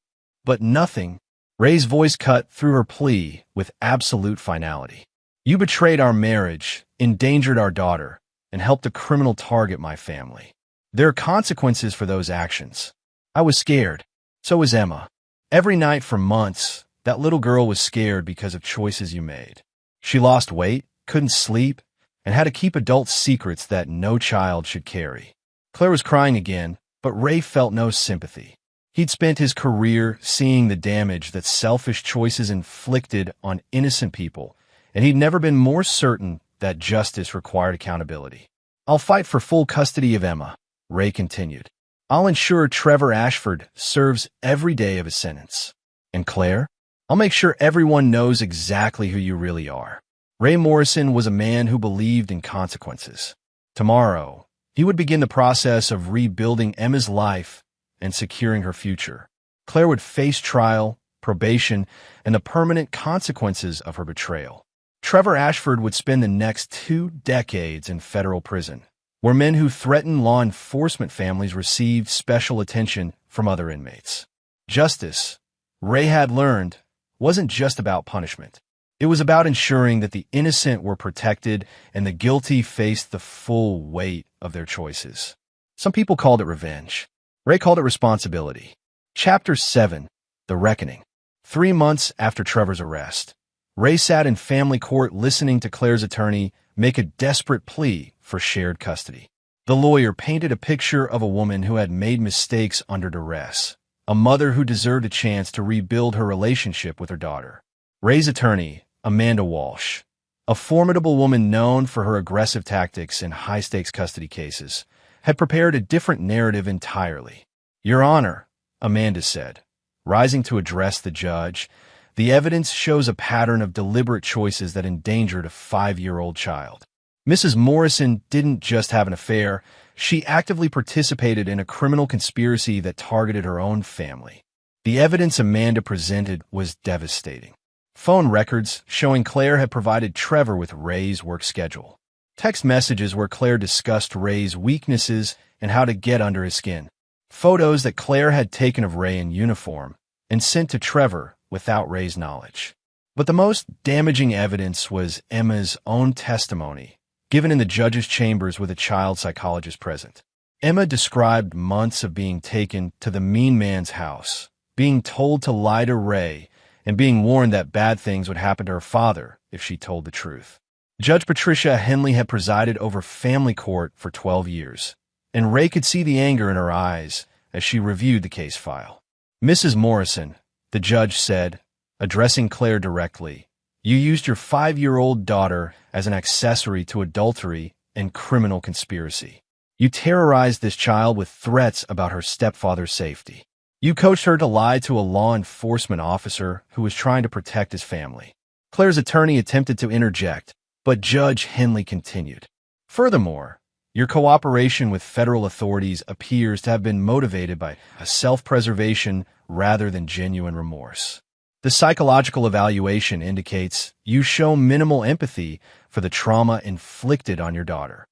nothing. Ray's voice cut through her plea with absolute finality. You betrayed our marriage, endangered our daughter, and helped a criminal target my family. There are consequences for those actions. I was scared. So was Emma. Every night for months, that little girl was scared because of choices you made. She lost weight, couldn't sleep, and had to keep adult secrets that no child should carry. Claire was crying again, but Ray felt no sympathy. He'd spent his career seeing the damage that selfish choices inflicted on innocent people, and he'd never been more certain that justice required accountability. I'll fight for full custody of Emma, Ray continued. I'll ensure Trevor Ashford serves every day of his sentence. And Claire? I'll make sure everyone knows exactly who you really are. Ray Morrison was a man who believed in consequences. Tomorrow, he would begin the process of rebuilding Emma's life and securing her future. Claire would face trial, probation, and the permanent consequences of her betrayal. Trevor Ashford would spend the next 2 decades in federal prison, where men who threatened law enforcement families received special attention from other inmates. Justice, Ray had learned, wasn't just about punishment. It was about ensuring that the innocent were protected and the guilty faced the full weight of their choices. Some people called it revenge. Ray called it responsibility. Chapter 7, The Reckoning. 3 months after Trevor's arrest, Ray sat in family court listening to Claire's attorney make a desperate plea for shared custody. The lawyer painted a picture of a woman who had made mistakes under duress, a mother who deserved a chance to rebuild her relationship with her daughter. Ray's attorney, Amanda Walsh, a formidable woman known for her aggressive tactics in high-stakes custody cases, had prepared a different narrative entirely. "Your Honor," Amanda said, rising to address the judge, "the evidence shows a pattern of deliberate choices that endangered a 5-year-old child. Mrs. Morrison didn't just have an affair, she actively participated in a criminal conspiracy that targeted her own family." The evidence Amanda presented was devastating. Phone records showing Claire had provided Trevor with Ray's work schedule. Text messages where Claire discussed Ray's weaknesses and how to get under his skin. Photos that Claire had taken of Ray in uniform and sent to Trevor without Ray's knowledge. But the most damaging evidence was Emma's own testimony, given in the judge's chambers with a child psychologist present. Emma described months of being taken to the mean man's house, being told to lie to Ray, and being warned that bad things would happen to her father if she told the truth. Judge Patricia Henley had presided over family court for 12 years, and Ray could see the anger in her eyes as she reviewed the case file. "Mrs. Morrison," the judge said, addressing Claire directly, "you used your 5-year-old daughter as an accessory to adultery and criminal conspiracy. You terrorized this child with threats about her stepfather's safety. You coached her to lie to a law enforcement officer who was trying to protect his family." Claire's attorney attempted to interject, but Judge Henley continued. "Furthermore, your cooperation with federal authorities appears to have been motivated by a self-preservation rather than genuine remorse. The psychological evaluation indicates you show minimal empathy for the trauma inflicted on your daughter."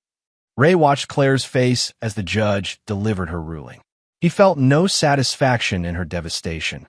Ray watched Claire's face as the judge delivered her ruling. He felt no satisfaction in her devastation,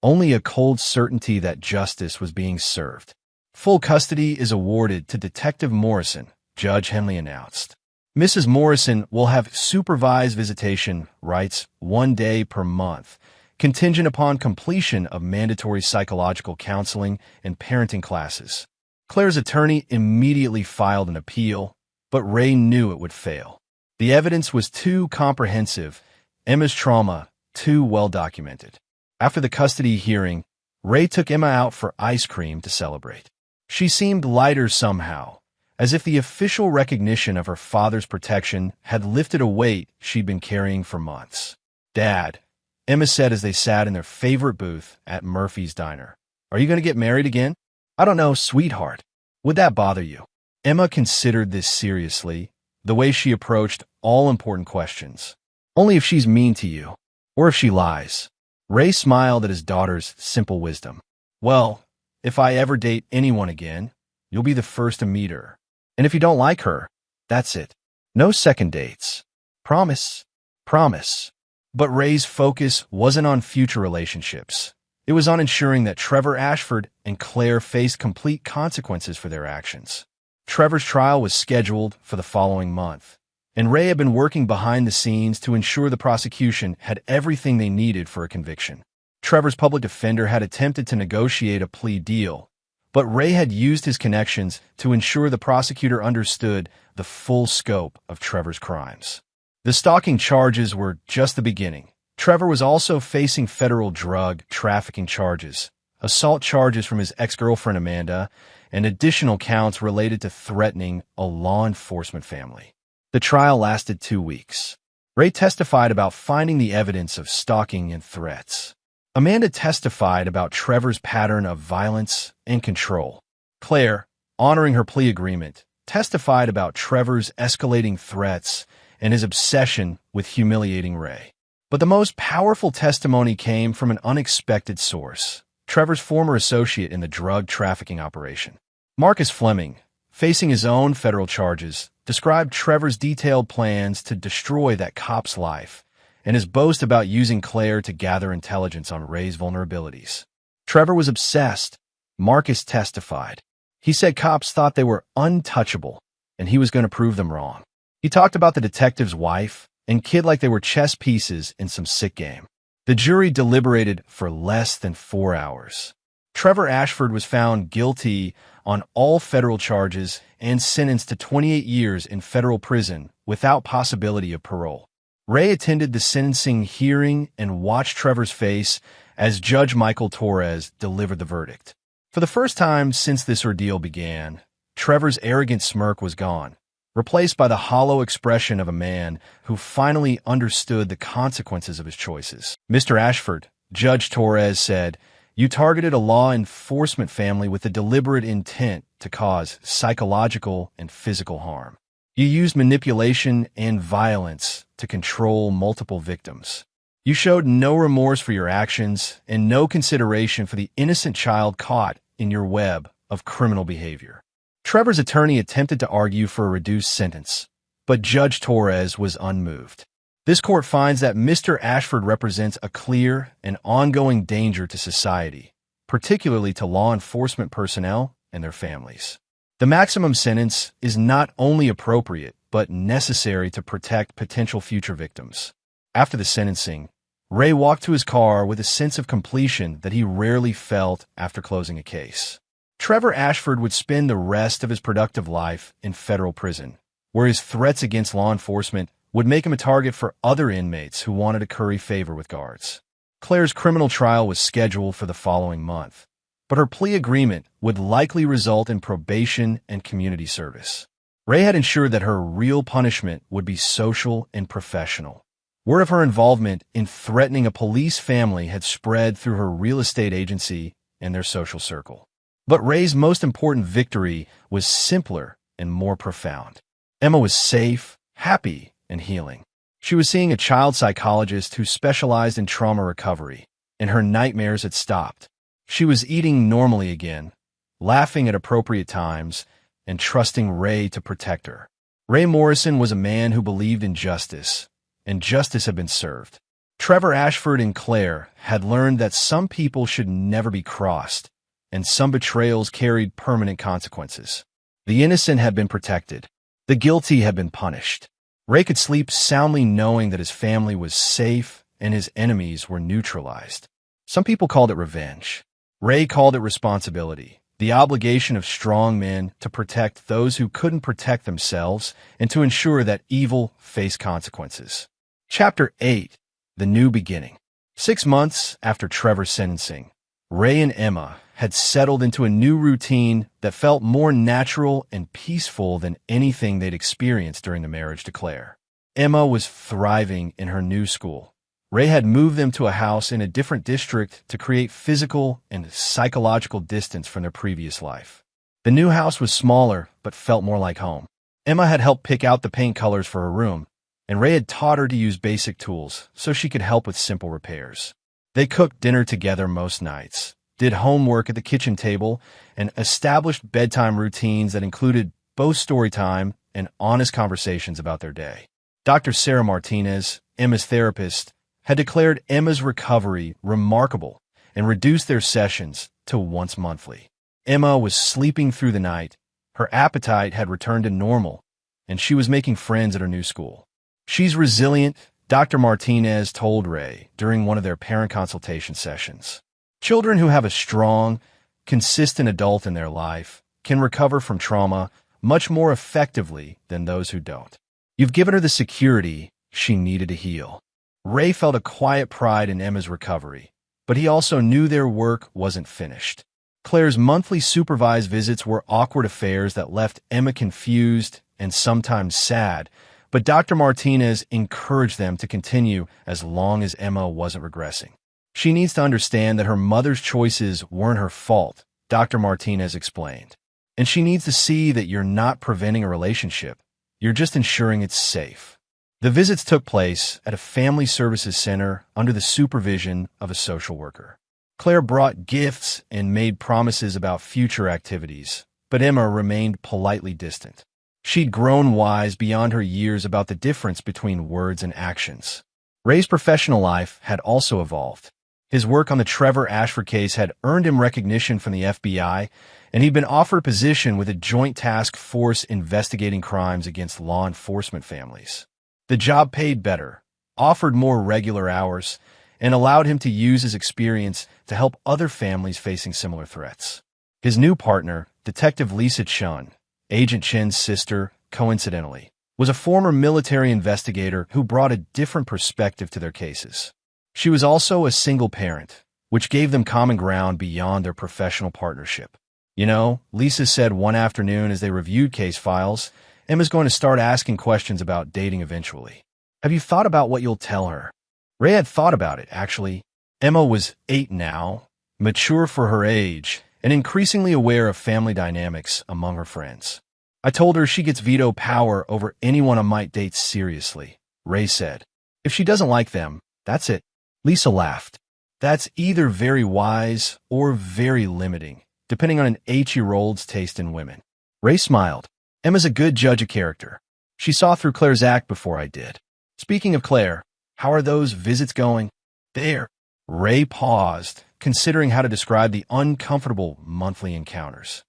only a cold certainty that justice was being served. "Full custody is awarded to Detective Morrison," Judge Henley announced. "Mrs. Morrison will have supervised visitation rights 1 day per month, contingent upon completion of mandatory psychological counseling and parenting classes." Claire's attorney immediately filed an appeal, but Ray knew it would fail. The evidence was too comprehensive, Emma's trauma too well documented. After the custody hearing, Ray took Emma out for ice cream to celebrate. She seemed lighter somehow, as if the official recognition of her father's protection had lifted a weight she'd been carrying for months. "Dad," Emma said as they sat in their favorite booth at Murphy's Diner, "are you going to get married again?" "I don't know, sweetheart. Would that bother you?" Emma considered this seriously, the way she approached all important questions. "Only if she's mean to you, or if she lies." Ray smiled at his daughter's simple wisdom. "Well, if I ever date anyone again, you'll be the first to meet her. And if you don't like her, that's it. No second dates. Promise. Promise." But Ray's focus wasn't on future relationships. It was on ensuring that Trevor Ashford and Claire faced complete consequences for their actions. Trevor's trial was scheduled for the following month, and Ray had been working behind the scenes to ensure the prosecution had everything they needed for a conviction. Trevor's public defender had attempted to negotiate a plea deal, but Ray had used his connections to ensure the prosecutor understood the full scope of Trevor's crimes. The stalking charges were just the beginning. Trevor was also facing federal drug trafficking charges, assault charges from his ex-girlfriend Amanda, and additional counts related to threatening a law enforcement family. The trial lasted 2 weeks. Ray testified about finding the evidence of stalking and threats. Amanda testified about Trevor's pattern of violence and control. Claire, honoring her plea agreement, testified about Trevor's escalating threats and his obsession with humiliating Ray. But the most powerful testimony came from an unexpected source, Trevor's former associate in the drug trafficking operation. Marcus Fleming, facing his own federal charges, described Trevor's detailed plans to destroy that cop's life and his boast about using Claire to gather intelligence on Ray's vulnerabilities. Trevor was obsessed. Marcus testified. He said cops thought they were untouchable, and he was going to prove them wrong. He talked about the detective's wife and kid like they were chess pieces in some sick game. The jury deliberated for less than 4 hours. Trevor Ashford was found guilty on all federal charges and sentenced to 28 years in federal prison without possibility of parole. Ray attended the sentencing hearing and watched Trevor's face as Judge Michael Torres delivered the verdict. For the first time since this ordeal began, Trevor's arrogant smirk was gone, replaced by the hollow expression of a man who finally understood the consequences of his choices. "Mr. Ashford," Judge Torres said, "you targeted a law enforcement family with a deliberate intent to cause psychological and physical harm. You used manipulation and violence to control multiple victims. You showed no remorse for your actions and no consideration for the innocent child caught in your web of criminal behavior." Trevor's attorney attempted to argue for a reduced sentence, but Judge Torres was unmoved. "This court finds that Mr. Ashford represents a clear and ongoing danger to society, particularly to law enforcement personnel and their families. The maximum sentence is not only appropriate, but necessary to protect potential future victims." After the sentencing, Ray walked to his car with a sense of completion that he rarely felt after closing a case. Trevor Ashford would spend the rest of his productive life in federal prison, where his threats against law enforcement would make him a target for other inmates who wanted to curry favor with guards. Claire's criminal trial was scheduled for the following month, but her plea agreement would likely result in probation and community service. Ray had ensured that her real punishment would be social and professional. Word of her involvement in threatening a police family had spread through her real estate agency and their social circle. But Ray's most important victory was simpler and more profound. Emma was safe, happy, and healing. She was seeing a child psychologist who specialized in trauma recovery, and her nightmares had stopped. She was eating normally again, laughing at appropriate times, and trusting Ray to protect her. Ray Morrison was a man who believed in justice, and justice had been served. Trevor Ashford and Claire had learned that some people should never be crossed, and some betrayals carried permanent consequences. The innocent had been protected. The guilty had been punished. Ray could sleep soundly knowing that his family was safe and his enemies were neutralized. Some people called it revenge. Ray called it responsibility, the obligation of strong men to protect those who couldn't protect themselves and to ensure that evil faced consequences. Chapter 8. The New Beginning. 6 months after Trevor's sentencing, Ray and Emma had settled into a new routine that felt more natural and peaceful than anything they'd experienced during the marriage to Claire. Emma was thriving in her new school. Ray had moved them to a house in a different district to create physical and psychological distance from their previous life. The new house was smaller, but felt more like home. Emma had helped pick out the paint colors for her room, and Ray had taught her to use basic tools so she could help with simple repairs. They cooked dinner together most nights, did homework at the kitchen table, and established bedtime routines that included both story time and honest conversations about their day. Dr. Sarah Martinez, Emma's therapist, had declared Emma's recovery remarkable and reduced their sessions to once monthly. Emma was sleeping through the night, her appetite had returned to normal, and she was making friends at her new school. "She's resilient," Dr. Martinez told Ray during one of their parent consultation sessions. "Children who have a strong, consistent adult in their life can recover from trauma much more effectively than those who don't. You've given her the security she needed to heal." Ray felt a quiet pride in Emma's recovery, but he also knew their work wasn't finished. Claire's monthly supervised visits were awkward affairs that left Emma confused and sometimes sad, but Dr. Martinez encouraged them to continue as long as Emma wasn't regressing. "She needs to understand that her mother's choices weren't her fault," Dr. Martinez explained. "And she needs to see that you're not preventing a relationship. You're just ensuring it's safe." The visits took place at a family services center under the supervision of a social worker. Claire brought gifts and made promises about future activities, but Emma remained politely distant. She'd grown wise beyond her years about the difference between words and actions. Ray's professional life had also evolved. His work on the Trevor Ashford case had earned him recognition from the FBI, and he'd been offered a position with a joint task force investigating crimes against law enforcement families. The job paid better, offered more regular hours, and allowed him to use his experience to help other families facing similar threats. His new partner, Detective Lisa Chun, Agent Chen's sister, coincidentally, was a former military investigator who brought a different perspective to their cases. She was also a single parent, which gave them common ground beyond their professional partnership. You know, Lisa said one afternoon as they reviewed case files, Emma's going to start asking questions about dating eventually. Have you thought about what you'll tell her? Ray had thought about it, actually. Emma was 8 now, mature for her age, and increasingly aware of family dynamics among her friends. I told her she gets veto power over anyone I might date seriously, Ray said. If she doesn't like them, that's it. Lisa laughed. That's either very wise or very limiting, depending on an 8-year-old's taste in women. Ray smiled. Emma's a good judge of character. She saw through Claire's act before I did. Speaking of Claire, how are those visits going? There. Ray paused, considering how to describe the uncomfortable monthly encounters.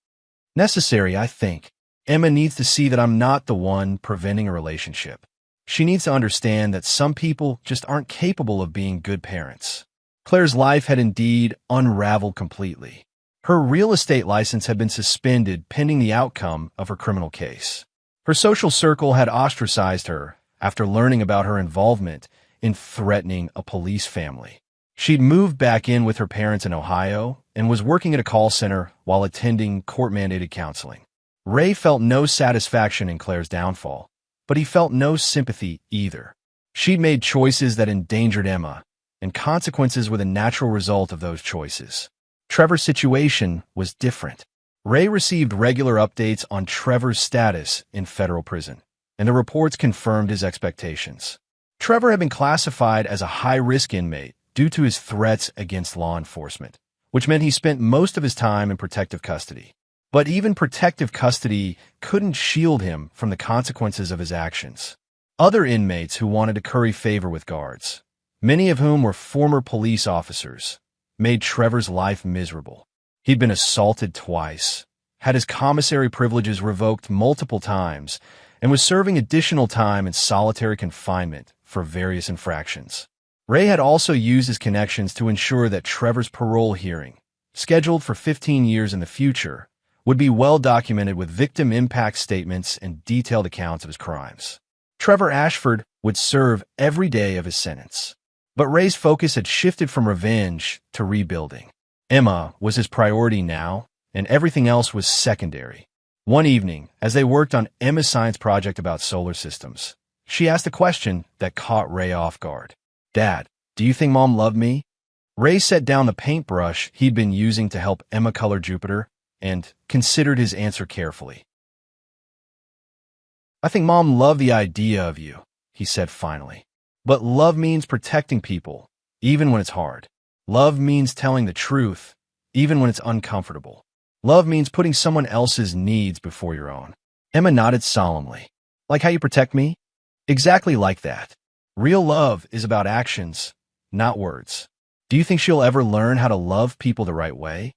Necessary, I think. Emma needs to see that I'm not the one preventing a relationship. She needs to understand that some people just aren't capable of being good parents. Claire's life had indeed unraveled completely. Her real estate license had been suspended pending the outcome of her criminal case. Her social circle had ostracized her after learning about her involvement in threatening a police family. She'd moved back in with her parents in Ohio and was working at a call center while attending court-mandated counseling. Ray felt no satisfaction in Claire's downfall, but he felt no sympathy either. She'd made choices that endangered Emma, and consequences were the natural result of those choices. Trevor's situation was different. Ray received regular updates on Trevor's status in federal prison, and the reports confirmed his expectations. Trevor had been classified as a high-risk inmate due to his threats against law enforcement, which meant he spent most of his time in protective custody. But even protective custody couldn't shield him from the consequences of his actions. Other inmates who wanted to curry favor with guards, many of whom were former police officers, made Trevor's life miserable. He'd been assaulted twice, had his commissary privileges revoked multiple times, and was serving additional time in solitary confinement for various infractions. Ray had also used his connections to ensure that Trevor's parole hearing, scheduled for 15 years in the future, would be well documented with victim impact statements and detailed accounts of his crimes. Trevor Ashford would serve every day of his sentence. But Ray's focus had shifted from revenge to rebuilding. Emma was his priority now, and everything else was secondary. One evening, as they worked on Emma's science project about solar systems, she asked a question that caught Ray off guard. Dad, do you think Mom loved me? Ray set down the paintbrush he'd been using to help Emma color Jupiter and considered his answer carefully. I think Mom loved the idea of you, he said finally. But love means protecting people, even when it's hard. Love means telling the truth, even when it's uncomfortable. Love means putting someone else's needs before your own. Emma nodded solemnly. Like how you protect me? Exactly like that. Real love is about actions, not words. Do you think she'll ever learn how to love people the right way?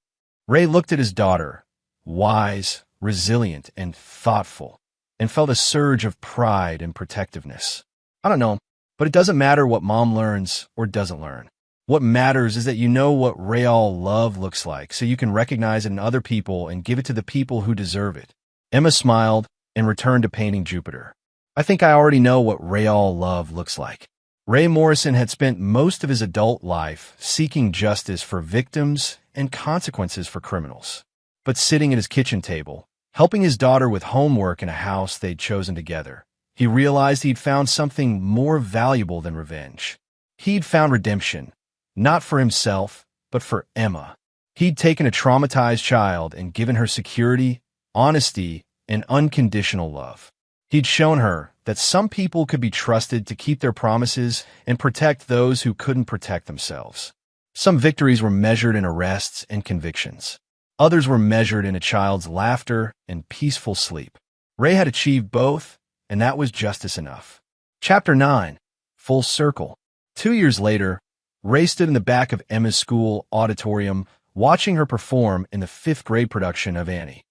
Ray looked at his daughter, wise, resilient, and thoughtful, and felt a surge of pride and protectiveness. I don't know, but it doesn't matter what Mom learns or doesn't learn. What matters is that you know what real love looks like, so you can recognize it in other people and give it to the people who deserve it. Emma smiled and returned to painting Jupiter. I think I already know what real love looks like. Ray Morrison had spent most of his adult life seeking justice for victims and consequences for criminals. But sitting at his kitchen table, helping his daughter with homework in a house they'd chosen together, he realized he'd found something more valuable than revenge. He'd found redemption, not for himself, but for Emma. He'd taken a traumatized child and given her security, honesty, and unconditional love. He'd shown her that some people could be trusted to keep their promises and protect those who couldn't protect themselves. Some victories were measured in arrests and convictions. Others were measured in a child's laughter and peaceful sleep. Ray had achieved both, and that was justice enough. Chapter 9. Full Circle. 2 years later, Ray stood in the back of Emma's school auditorium watching her perform in the fifth-grade production of Annie.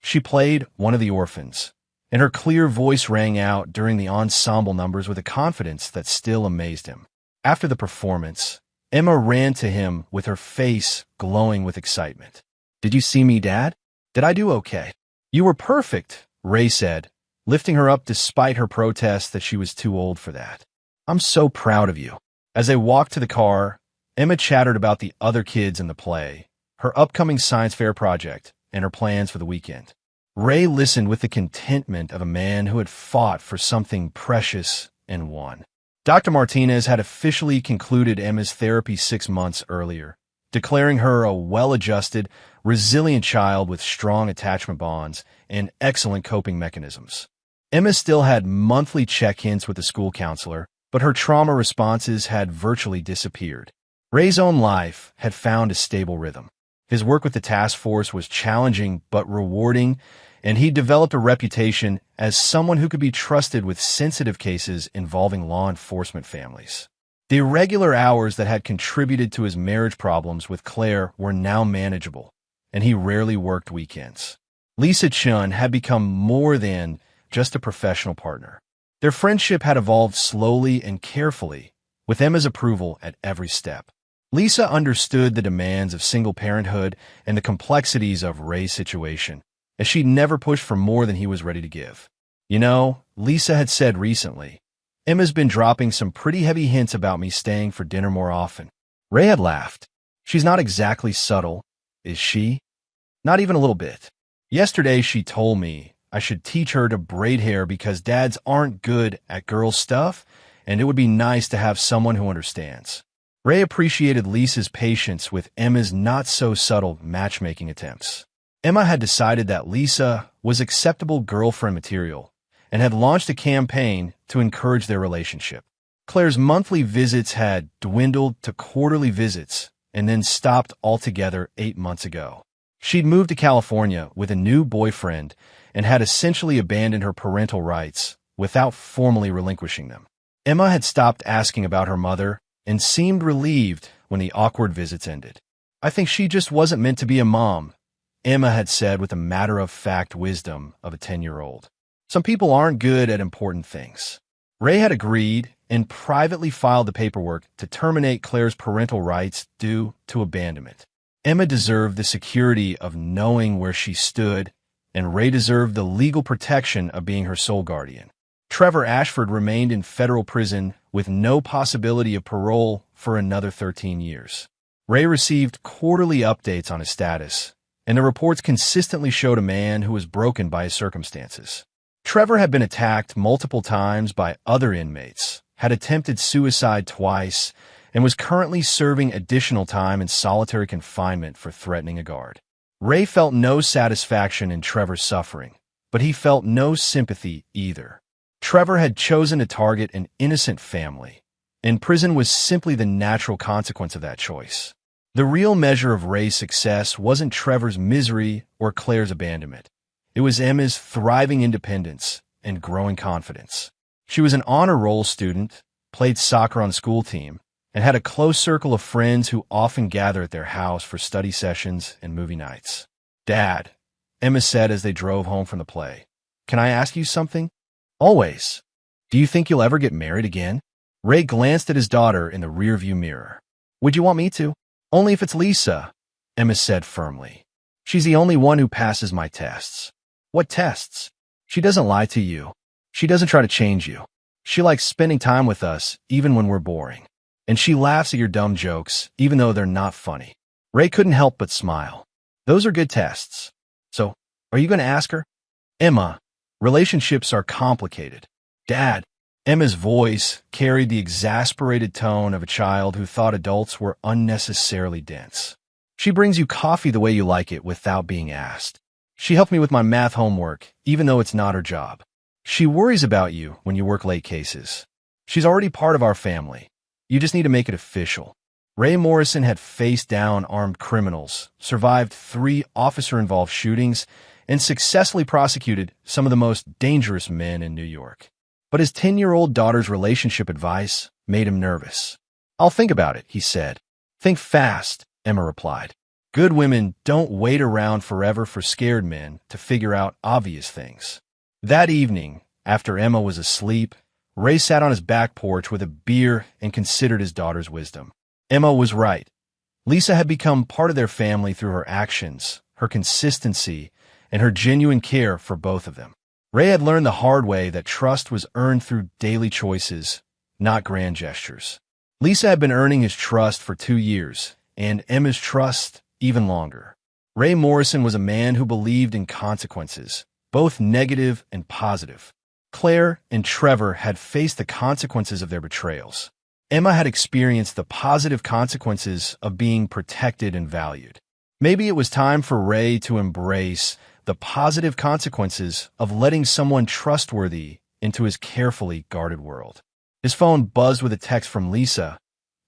She played one of the orphans, and her clear voice rang out during the ensemble numbers with a confidence that still amazed him. After the performance, Emma ran to him with her face glowing with excitement. "Did you see me, Dad? Did I do okay?" "You were perfect," Ray said, lifting her up despite her protest that she was too old for that. "I'm so proud of you." As they walked to the car, Emma chattered about the other kids in the play, her upcoming science fair project, and her plans for the weekend. Ray listened with the contentment of a man who had fought for something precious and won. Dr. Martinez had officially concluded Emma's therapy 6 months earlier, declaring her a well-adjusted, resilient child with strong attachment bonds and excellent coping mechanisms. Emma still had monthly check-ins with the school counselor, but her trauma responses had virtually disappeared. Ray's own life had found a stable rhythm. His work with the task force was challenging but rewarding, and he developed a reputation as someone who could be trusted with sensitive cases involving law enforcement families. The irregular hours that had contributed to his marriage problems with Claire were now manageable, and he rarely worked weekends. Lisa Chun had become more than just a professional partner. Their friendship had evolved slowly and carefully, with Emma's approval at every step. Lisa understood the demands of single parenthood and the complexities of Ray's situation, as she'd never pushed for more than he was ready to give. "You know," Lisa had said recently, "Emma's been dropping some pretty heavy hints about me staying for dinner more often." Ray had laughed. "She's not exactly subtle, is she?" "Not even a little bit. Yesterday she told me I should teach her to braid hair because dads aren't good at girl stuff, and it would be nice to have someone who understands." Ray appreciated Lisa's patience with Emma's not-so-subtle matchmaking attempts. Emma had decided that Lisa was acceptable girlfriend material and had launched a campaign to encourage their relationship. Claire's monthly visits had dwindled to quarterly visits and then stopped altogether 8 months ago. She'd moved to California with a new boyfriend and had essentially abandoned her parental rights without formally relinquishing them. Emma had stopped asking about her mother and seemed relieved when the awkward visits ended. "I think she just wasn't meant to be a mom," Emma had said with the matter-of-fact wisdom of a 10-year-old. "Some people aren't good at important things." Ray had agreed and privately filed the paperwork to terminate Claire's parental rights due to abandonment. Emma deserved the security of knowing where she stood, and Ray deserved the legal protection of being her sole guardian. Trevor Ashford remained in federal prison with no possibility of parole for another 13 years. Ray received quarterly updates on his status, and the reports consistently showed a man who was broken by his circumstances. Trevor had been attacked multiple times by other inmates, had attempted suicide twice, and was currently serving additional time in solitary confinement for threatening a guard. Ray felt no satisfaction in Trevor's suffering, but he felt no sympathy either. Trevor had chosen to target an innocent family, and prison was simply the natural consequence of that choice. The real measure of Ray's success wasn't Trevor's misery or Claire's abandonment. It was Emma's thriving independence and growing confidence. She was an honor roll student, played soccer on the school team, and had a close circle of friends who often gathered at their house for study sessions and movie nights. "Dad," Emma said as they drove home from the play, "can I ask you something?" "Always." "Do you think you'll ever get married again?" Ray glanced at his daughter in the rearview mirror. "Would you want me to?" "Only if it's Lisa," Emma said firmly. "She's the only one who passes my tests." "What tests?" "She doesn't lie to you. She doesn't try to change you. She likes spending time with us, even when we're boring. And she laughs at your dumb jokes, even though they're not funny." Ray couldn't help but smile. "Those are good tests. So, are you going to ask her?" "Emma, relationships are complicated." "Dad," Emma's voice carried the exasperated tone of a child who thought adults were unnecessarily dense. "She brings you coffee the way you like it without being asked. She helped me with my math homework, even though it's not her job. She worries about you when you work late cases. She's already part of our family. You just need to make it official." Ray Morrison had faced down armed criminals, survived 3 officer-involved shootings, and successfully prosecuted some of the most dangerous men in New York. But his 10-year-old daughter's relationship advice made him nervous. I'll think about it, he said. Think fast, Emma replied. Good women don't wait around forever for scared men to figure out obvious things. That evening, after Emma was asleep, Ray sat on his back porch with a beer and considered his daughter's wisdom. Emma was right. Lisa had become part of their family through her actions, her consistency, and her genuine care for both of them. Ray had learned the hard way that trust was earned through daily choices, not grand gestures. Lisa had been earning his trust for 2 years, and Emma's trust even longer. Ray Morrison was a man who believed in consequences, both negative and positive. Claire and Trevor had faced the consequences of their betrayals. Emma had experienced the positive consequences of being protected and valued. Maybe it was time for Ray to embrace the positive consequences of letting someone trustworthy into his carefully guarded world. His phone buzzed with a text from Lisa.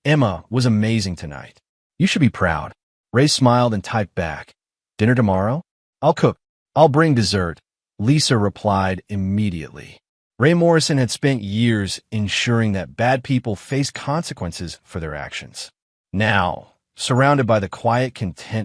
Emma was amazing tonight. You should be proud. Ray smiled and typed back. Dinner tomorrow? I'll cook. I'll bring dessert. Lisa replied immediately. Ray Morrison had spent years ensuring that bad people face consequences for their actions. Now, surrounded by the quiet content